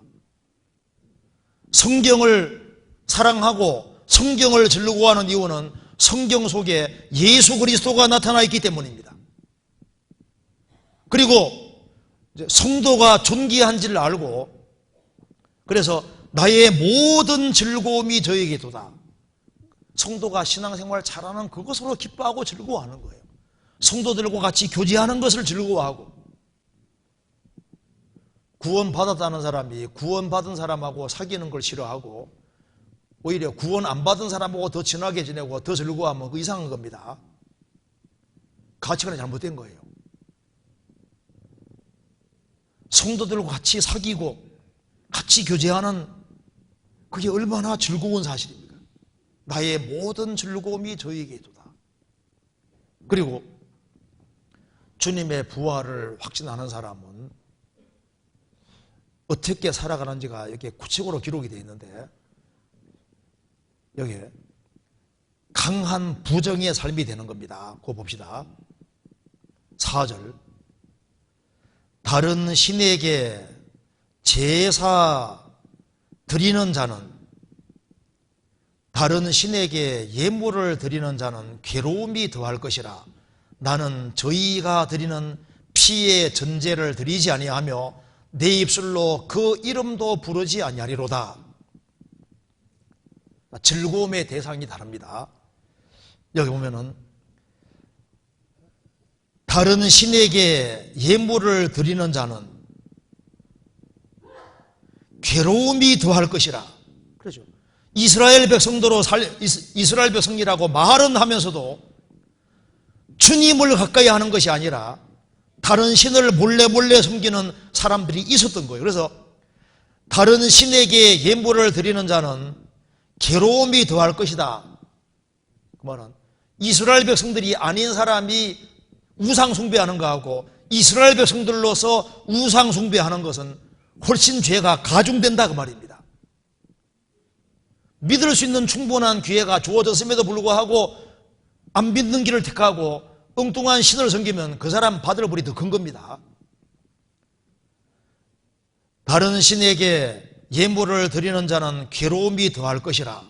성경을 사랑하고 성경을 즐거워하는 이유는 성경 속에 예수 그리스도가 나타나 있기 때문입니다. 그리고 성도가 존귀한지를 알고, 그래서 나의 모든 즐거움이 저에게도다. 성도가 신앙생활 잘하는 그것으로 기뻐하고 즐거워하는 거예요. 성도들과 같이 교제하는 것을 즐거워하고, 구원받았다는 사람이 구원받은 사람하고 사귀는 걸 싫어하고 오히려 구원 안 받은 사람하고 더 친하게 지내고 더 즐거워하면 그 이상한 겁니다. 가치관이 잘못된 거예요. 성도들과 같이 사귀고 같이 교제하는 그게 얼마나 즐거운 사실입니까? 나의 모든 즐거움이 저에게도다. 그리고 주님의 부활을 확신하는 사람은 어떻게 살아가는지가 이렇게 구체적으로 기록이 되어 있는데, 여기에 강한 부정의 삶이 되는 겁니다. 그거 봅시다. 4절. 다른 신에게 제사 드리는 자는, 다른 신에게 예물을 드리는 자는 괴로움이 더할 것이라. 나는 저희가 드리는 피의 전제를 드리지 아니하며 내 입술로 그 이름도 부르지 아니하리로다. 즐거움의 대상이 다릅니다. 여기 보면은 다른 신에게 예물을 드리는 자는 괴로움이 더할 것이라. 그렇죠. 이스라엘 백성도로 이스라엘 백성이라고 말은 하면서도 주님을 가까이 하는 것이 아니라 다른 신을 몰래 섬기는 사람들이 있었던 거예요. 그래서 다른 신에게 예물을 드리는 자는 괴로움이 더할 것이다. 그 말은 이스라엘 백성들이 아닌 사람이 우상 숭배하는 거하고 이스라엘 백성들로서 우상 숭배하는 것은 훨씬 죄가 가중된다 그 말입니다. 믿을 수 있는 충분한 기회가 주어졌음에도 불구하고 안 믿는 길을 택하고 엉뚱한 신을 섬기면 그 사람 받을 벌이 더 큰 겁니다. 다른 신에게 예물을 드리는 자는 괴로움이 더할 것이라.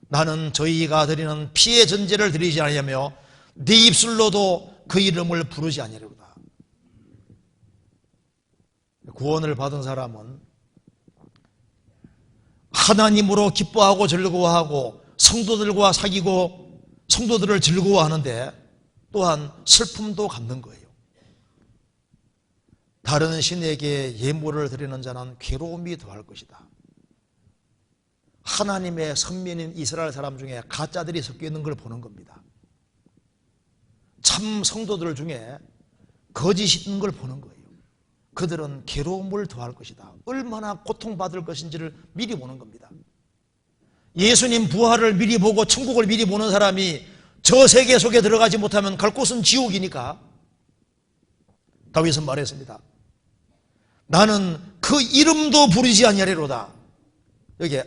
나는 저희가 드리는 피의 전제를 드리지 아니하며 네 입술로도 그 이름을 부르지 아니하리로다. 구원을 받은 사람은 하나님으로 기뻐하고 즐거워하고 성도들과 사귀고 성도들을 즐거워하는데 또한 슬픔도 갖는 거예요. 다른 신에게 예물을 드리는 자는 괴로움이 더할 것이다. 하나님의 선민인 이스라엘 사람 중에 가짜들이 섞여 있는 걸 보는 겁니다. 참 성도들 중에 거짓이 있는 걸 보는 거예요. 그들은 괴로움을 더할 것이다. 얼마나 고통받을 것인지를 미리 보는 겁니다. 예수님 부활을 미리 보고 천국을 미리 보는 사람이 저 세계 속에 들어가지 못하면 갈 곳은 지옥이니까 다윗은 말했습니다. 나는 그 이름도 부르지 아니하리로다. 여기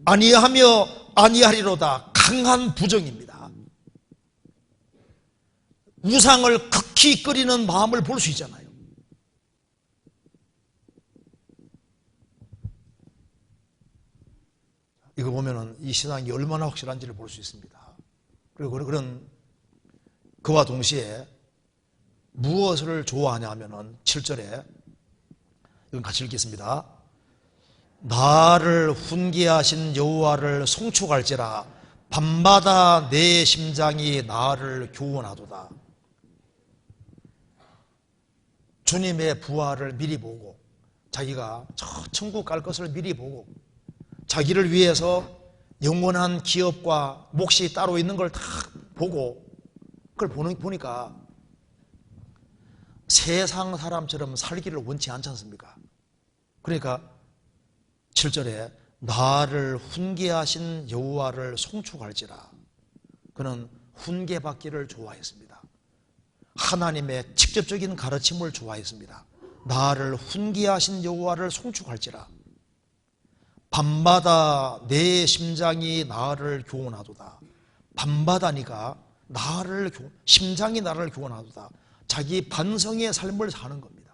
아니하리로다. 강한 부정입니다. 우상을 극히 꺼리는 마음을 볼 수 있잖아요. 이거 보면은 이 신앙이 얼마나 확실한지를 볼 수 있습니다. 그리고 그런 그와 동시에 무엇을 좋아하냐 하면은 7절에 이건 같이 읽겠습니다. 나를 훈계하신 여호와를 송축할지라 밤마다 내 심장이 나를 교훈하도다. 주님의 부활을 미리 보고 자기가 저 천국 갈 것을 미리 보고 자기를 위해서 영원한 기업과 몫이 따로 있는 걸 다 보고 그걸 보니까 세상 사람처럼 살기를 원치 않지 않습니까? 그러니까 7절에 나를 훈계하신 여호와를 송축할지라. 그는 훈계받기를 좋아했습니다. 하나님의 직접적인 가르침을 좋아했습니다. 나를 훈계하신 여호와를 송축할지라. 밤마다 내 심장이 나를 교훈하도다. 밤마다니까 심장이 나를 교훈하도다. 자기 반성의 삶을 사는 겁니다.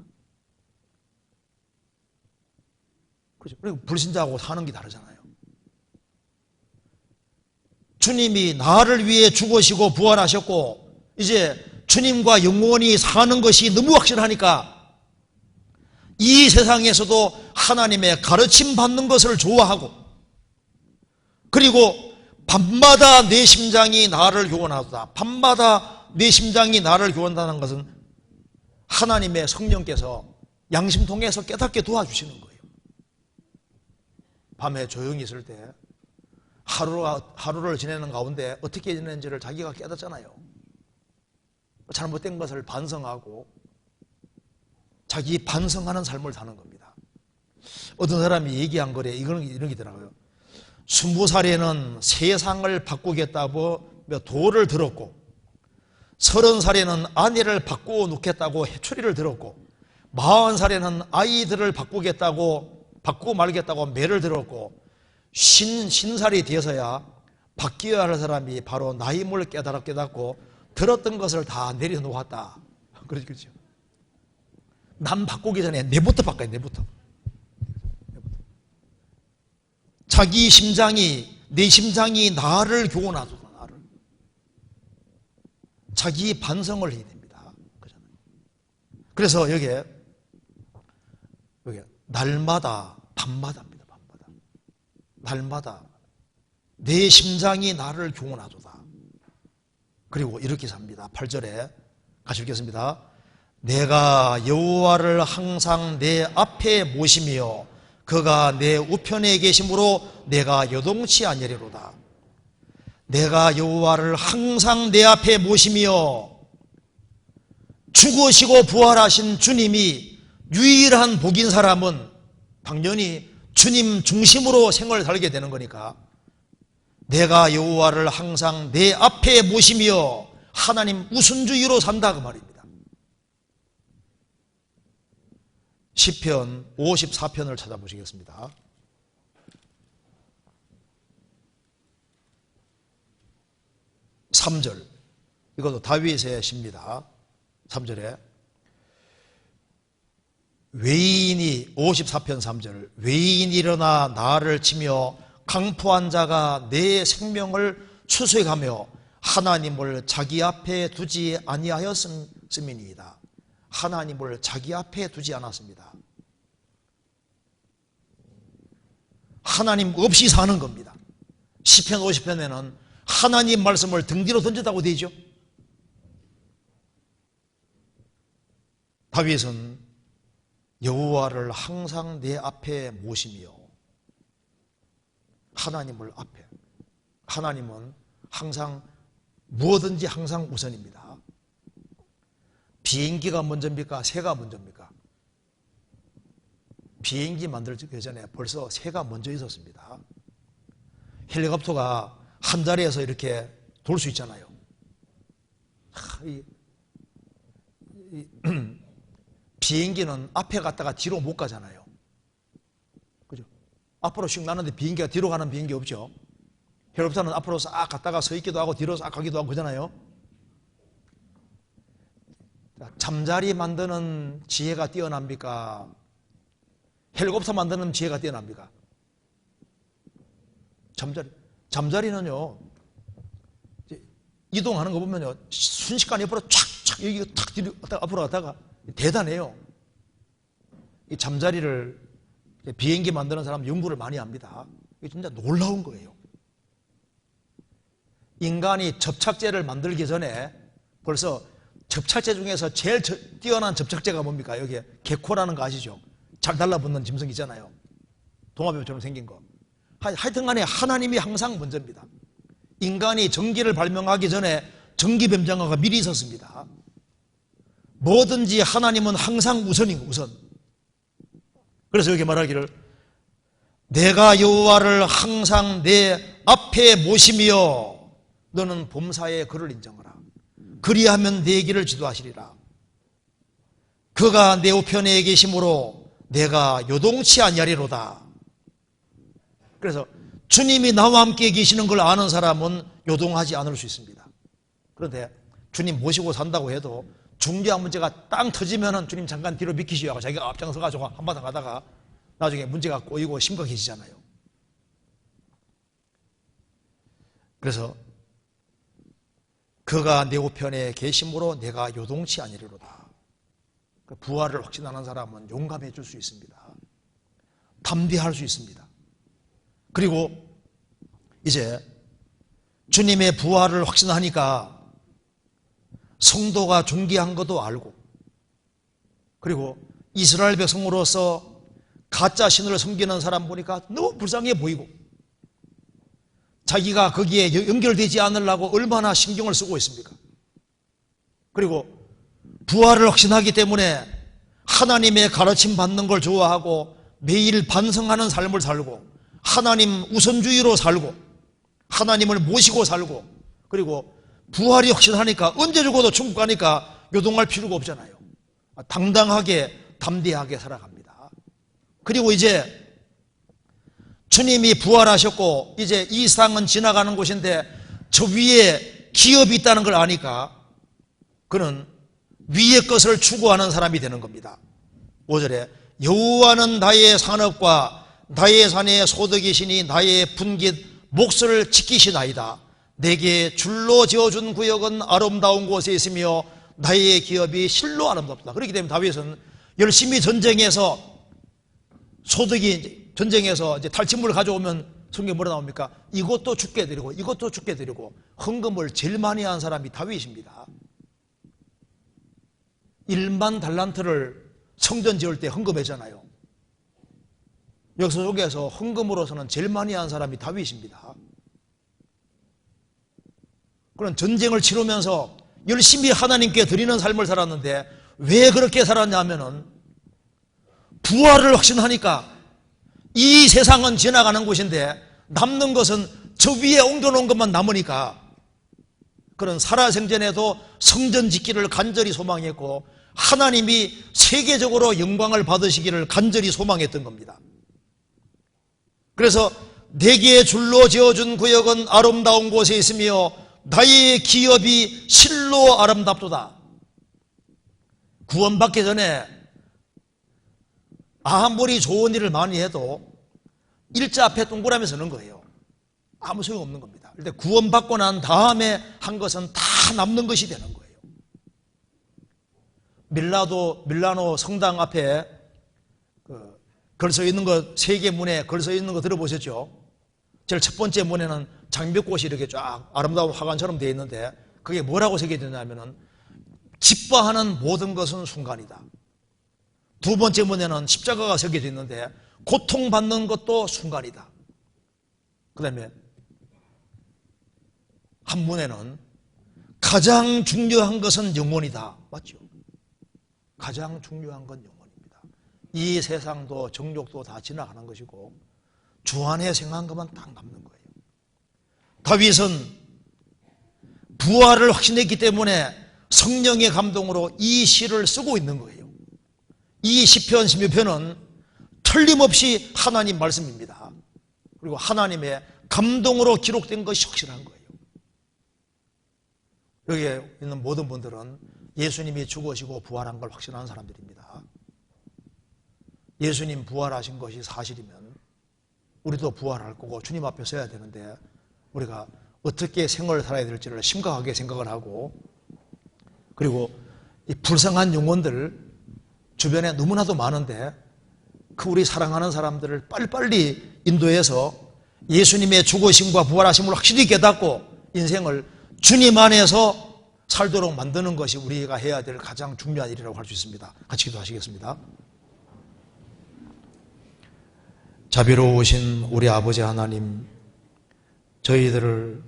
그렇죠? 그리고 불신자하고 사는 게 다르잖아요. 주님이 나를 위해 죽으시고 부활하셨고 이제 주님과 영원히 사는 것이 너무 확실하니까 이 세상에서도 하나님의 가르침 받는 것을 좋아하고 그리고 밤마다 내 심장이 나를 교훈하도다. 밤마다 내 심장이 나를 교훈한다는 것은 하나님의 성령께서 양심통에서 깨닫게 도와주시는 거예요. 밤에 조용히 있을 때 하루를 지내는 가운데 어떻게 지내는지를 자기가 깨닫잖아요. 잘못된 것을 반성하고 자기 반성하는 삶을 사는 겁니다. 어떤 사람이 얘기한 거래 이런 게 있더라고요. 20살에는 세상을 바꾸겠다고 도를 들었고 30살에는 아내를 바꾸어 놓겠다고 해초리를 들었고 40살에는 아이들을 바꾸고 말겠다고 매를 들었고 50살이 되어서야 바뀌어야 할 사람이 바로 나임을 깨닫고 들었던 것을 다 내려놓았다. 그렇죠. 남 바꾸기 전에 내부터 바꿔야 돼. 내부터. 자기 심장이 내 심장이 나를 교훈하도다. 나를. 자기 반성을 해야 됩니다. 그래서 여기에 날마다 밤마다입니다. 밤마다. 날마다 내 심장이 나를 교훈하도다. 그리고 이렇게 삽니다. 8절에 같이 읽겠습니다. 내가 여호와를 항상 내 앞에 모시며 그가 내 우편에 계심으로 내가 요동치 아니하리로다. 내가 여호와를 항상 내 앞에 모시며 죽으시고 부활하신 주님이 유일한 복인 사람은 당연히 주님 중심으로 생활을 살게 되는 거니까 내가 여호와를 항상 내 앞에 모시며 하나님 우선주의로 산다 그 말입니다. 시편 54편을 찾아보시겠습니다. 3절 이것도 다윗의 시입니다. 3절에 외인이 54편 3절 외인이 일어나 나를 치며 강포한 자가 내 생명을 추수해가며 하나님을 자기 앞에 두지 아니하였음이니이다. 하나님을 자기 앞에 두지 않았습니다. 하나님 없이 사는 겁니다. 시편 50편에는 하나님 말씀을 등 뒤로 던졌다고 되죠. 다윗은 여호와를 항상 내 앞에 모시며 하나님을 앞에 하나님은 항상 무엇든지 항상 우선입니다. 비행기가 먼저입니까? 새가 먼저입니까? 비행기 만들기 전에 벌써 새가 먼저 있었습니다. 헬리콥터가 한 자리에서 이렇게 돌 수 있잖아요. 비행기는 앞에 갔다가 뒤로 못 가잖아요. 그죠? 앞으로 슉 나는데 비행기가 뒤로 가는 비행기 없죠? 헬리콥터는 앞으로 싹 갔다가 서 있기도 하고 뒤로 싹 가기도 하고 그러잖아요. 잠자리 만드는 지혜가 뛰어납니까? 헬리콥터 만드는 지혜가 뛰어납니까? 잠자리는요, 이동하는 거 보면요, 순식간에 옆으로 촥촥, 여기 탁 뒤로 앞으로 갔다가 대단해요. 이 잠자리를 비행기 만드는 사람 연구를 많이 합니다. 이게 진짜 놀라운 거예요. 인간이 접착제를 만들기 전에 벌써 접착제 중에서 제일 뛰어난 접착제가 뭡니까? 여기에 개코라는 거 아시죠? 잘 달라붙는 짐승 있잖아요. 동화뱀처럼 생긴 거. 하여튼 간에 하나님이 항상 먼저입니다. 인간이 전기를 발명하기 전에 전기뱀장어가 미리 있었습니다. 뭐든지 하나님은 항상 우선인 거, 우선. 그래서 여기 말하기를 내가 여호와를 항상 내 앞에 모시며 너는 범사에 그를 인정하라. 그리하면 내 길을 지도하시리라. 그가 내 우편에 계심으로 내가 요동치 아니하리로다. 그래서 주님이 나와 함께 계시는 걸 아는 사람은 요동하지 않을 수 있습니다. 그런데 주님 모시고 산다고 해도 중요한 문제가 땅 터지면은 주님 잠깐 뒤로 비키시오 하고 자기가 앞장서가지고 한바탕 가다가 나중에 문제가 꼬이고 심각해지잖아요. 그래서 그가 내 우편에 계심으로 내가 요동치 아니리로다. 부활을 확신하는 사람은 용감해질 수 있습니다. 담대할 수 있습니다. 그리고 이제 주님의 부활을 확신하니까 성도가 존귀한 것도 알고, 그리고 이스라엘 백성으로서 가짜 신을 섬기는 사람 보니까 너무 불쌍해 보이고, 자기가 거기에 연결되지 않으려고 얼마나 신경을 쓰고 있습니까? 그리고 부활을 확신하기 때문에 하나님의 가르침 받는 걸 좋아하고 매일 반성하는 삶을 살고 하나님 우선주의로 살고 하나님을 모시고 살고, 그리고 부활이 확신하니까 언제 죽어도 천국 가니까 요동할 필요가 없잖아요. 당당하게 담대하게 살아갑니다. 그리고 이제 주님이 부활하셨고 이제 이 세상은 지나가는 곳인데 저 위에 기업이 있다는 걸 아니까 그는 위의 것을 추구하는 사람이 되는 겁니다. 5절에 여호와는 나의 산업과 나의 산의 소득이시니 나의 분깃 몫을 지키시나이다. 내게 줄로 지어준 구역은 아름다운 곳에 있으며 나의 기업이 실로 아름답다. 그렇기 때문에 다윗은 열심히 전쟁에서 소득이 전쟁에서 이제 탈취물을 가져오면 성경에 뭐라 나옵니까? 이것도 죽게 드리고 이것도 죽게 드리고 헌금을 제일 많이 한 사람이 다윗입니다. 1만 달란트를 성전 지을 때 헌금했잖아요. 역사 속에서 헌금으로서는 제일 많이 한 사람이 다윗입니다. 그런 전쟁을 치르면서 열심히 하나님께 드리는 삶을 살았는데 왜 그렇게 살았냐면은 부활을 확신하니까 이 세상은 지나가는 곳인데 남는 것은 저 위에 옮겨놓은 것만 남으니까 그런 살아생전에도 성전 짓기를 간절히 소망했고 하나님이 세계적으로 영광을 받으시기를 간절히 소망했던 겁니다. 그래서 내게 줄로 지어준 구역은 아름다운 곳에 있으며 나의 기업이 실로 아름답도다. 구원받기 전에 아무리 좋은 일을 많이 해도 일자 앞에 동그라미 서는 거예요. 아무 소용없는 겁니다. 그런데 구원받고 난 다음에 한 것은 다 남는 것이 되는 거예요. 밀라노 성당 앞에 걸서 있는 거, 세개 문에 걸서 있는 거 들어보셨죠? 제일 첫 번째 문에는 장미꽃이 이렇게 쫙 아름다운 화관처럼 되어 있는데 그게 뭐라고 새겨져 있냐면은 기뻐하는 모든 것은 순간이다. 두 번째 문에는 십자가가 새겨져 있는데 고통받는 것도 순간이다. 그 다음에 한 문에는 가장 중요한 것은 영원이다. 맞죠? 가장 중요한 건 영원입니다. 이 세상도 정욕도 다 지나가는 것이고 주 안에 생각한 것만 딱 남는 거예요. 다윗은 부활을 확신했기 때문에 성령의 감동으로 이 시를 쓰고 있는 거예요. 이 시편 16편은 틀림없이 하나님 말씀입니다. 그리고 하나님의 감동으로 기록된 것이 확실한 거예요. 여기에 있는 모든 분들은 예수님이 죽으시고 부활한 걸 확신하는 사람들입니다. 예수님 부활하신 것이 사실이면 우리도 부활할 거고 주님 앞에 서야 되는데 우리가 어떻게 생활을 살아야 될지를 심각하게 생각을 하고, 그리고 이 불쌍한 영혼들 주변에 너무나도 많은데 그 우리 사랑하는 사람들을 빨리빨리 인도해서 예수님의 죽으심과 부활하심을 확실히 깨닫고 인생을 주님 안에서 살도록 만드는 것이 우리가 해야 될 가장 중요한 일이라고 할 수 있습니다. 같이 기도하시겠습니다. 자비로우신 우리 아버지 하나님, 저희들을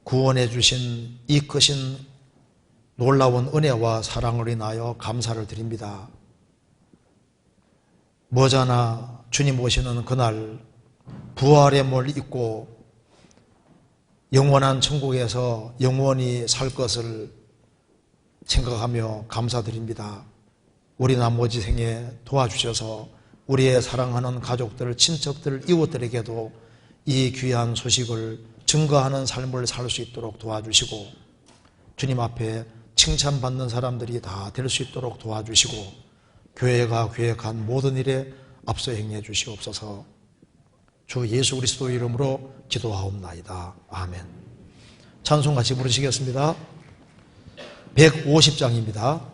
구원해 주신 이 크신 놀라운 은혜와 사랑을 인하여 감사를 드립니다. 머지않아 주님 오시는 그날 부활의 몸을 입고 영원한 천국에서 영원히 살 것을 생각하며 감사드립니다. 우리 나머지 생에 도와주셔서 우리의 사랑하는 가족들, 친척들, 이웃들에게도 이 귀한 소식을 증거하는 삶을 살 수 있도록 도와주시고 주님 앞에 칭찬받는 사람들이 다 될 수 있도록 도와주시고 교회가 계획한 모든 일에 앞서 행해 주시옵소서. 주 예수 그리스도 이름으로 기도하옵나이다. 아멘. 찬송 같이 부르시겠습니다. 150장입니다.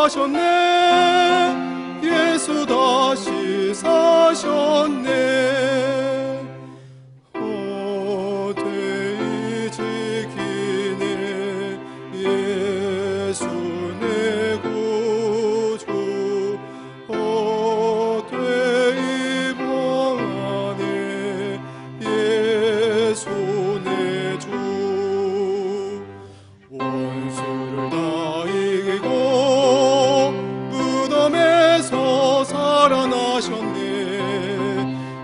사셨네. 예수 다시 사셨네. 어디 지키네. 예수 내 구주. 어디 봉하네. 예수 내 주. 원수를 다 이기고 무덤에서 살아나셨네.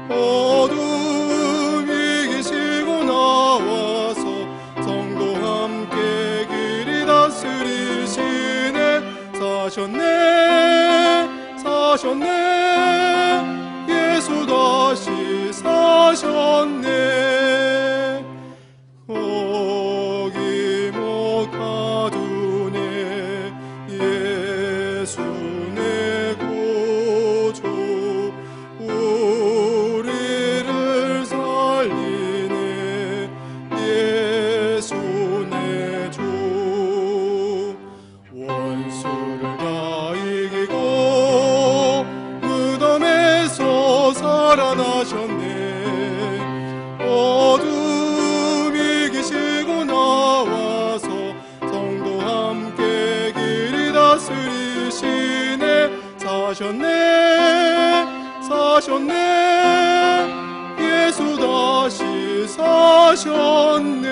어둠 이기시고 나와서 성도 함께 길이 다스리시네. 사셨네. 사셨네. 예수 다시 사셨네. 어김없 가두네. 예수 내 구주. 우리를 살리네. 예수 내 주. 원수를 다 이기고 무덤에서 살아나셨네. 어둠 이기시고 나와서 성도 함께 길이 다스리시네. 사셨네. 사셨네. 예수 다시 사셨네.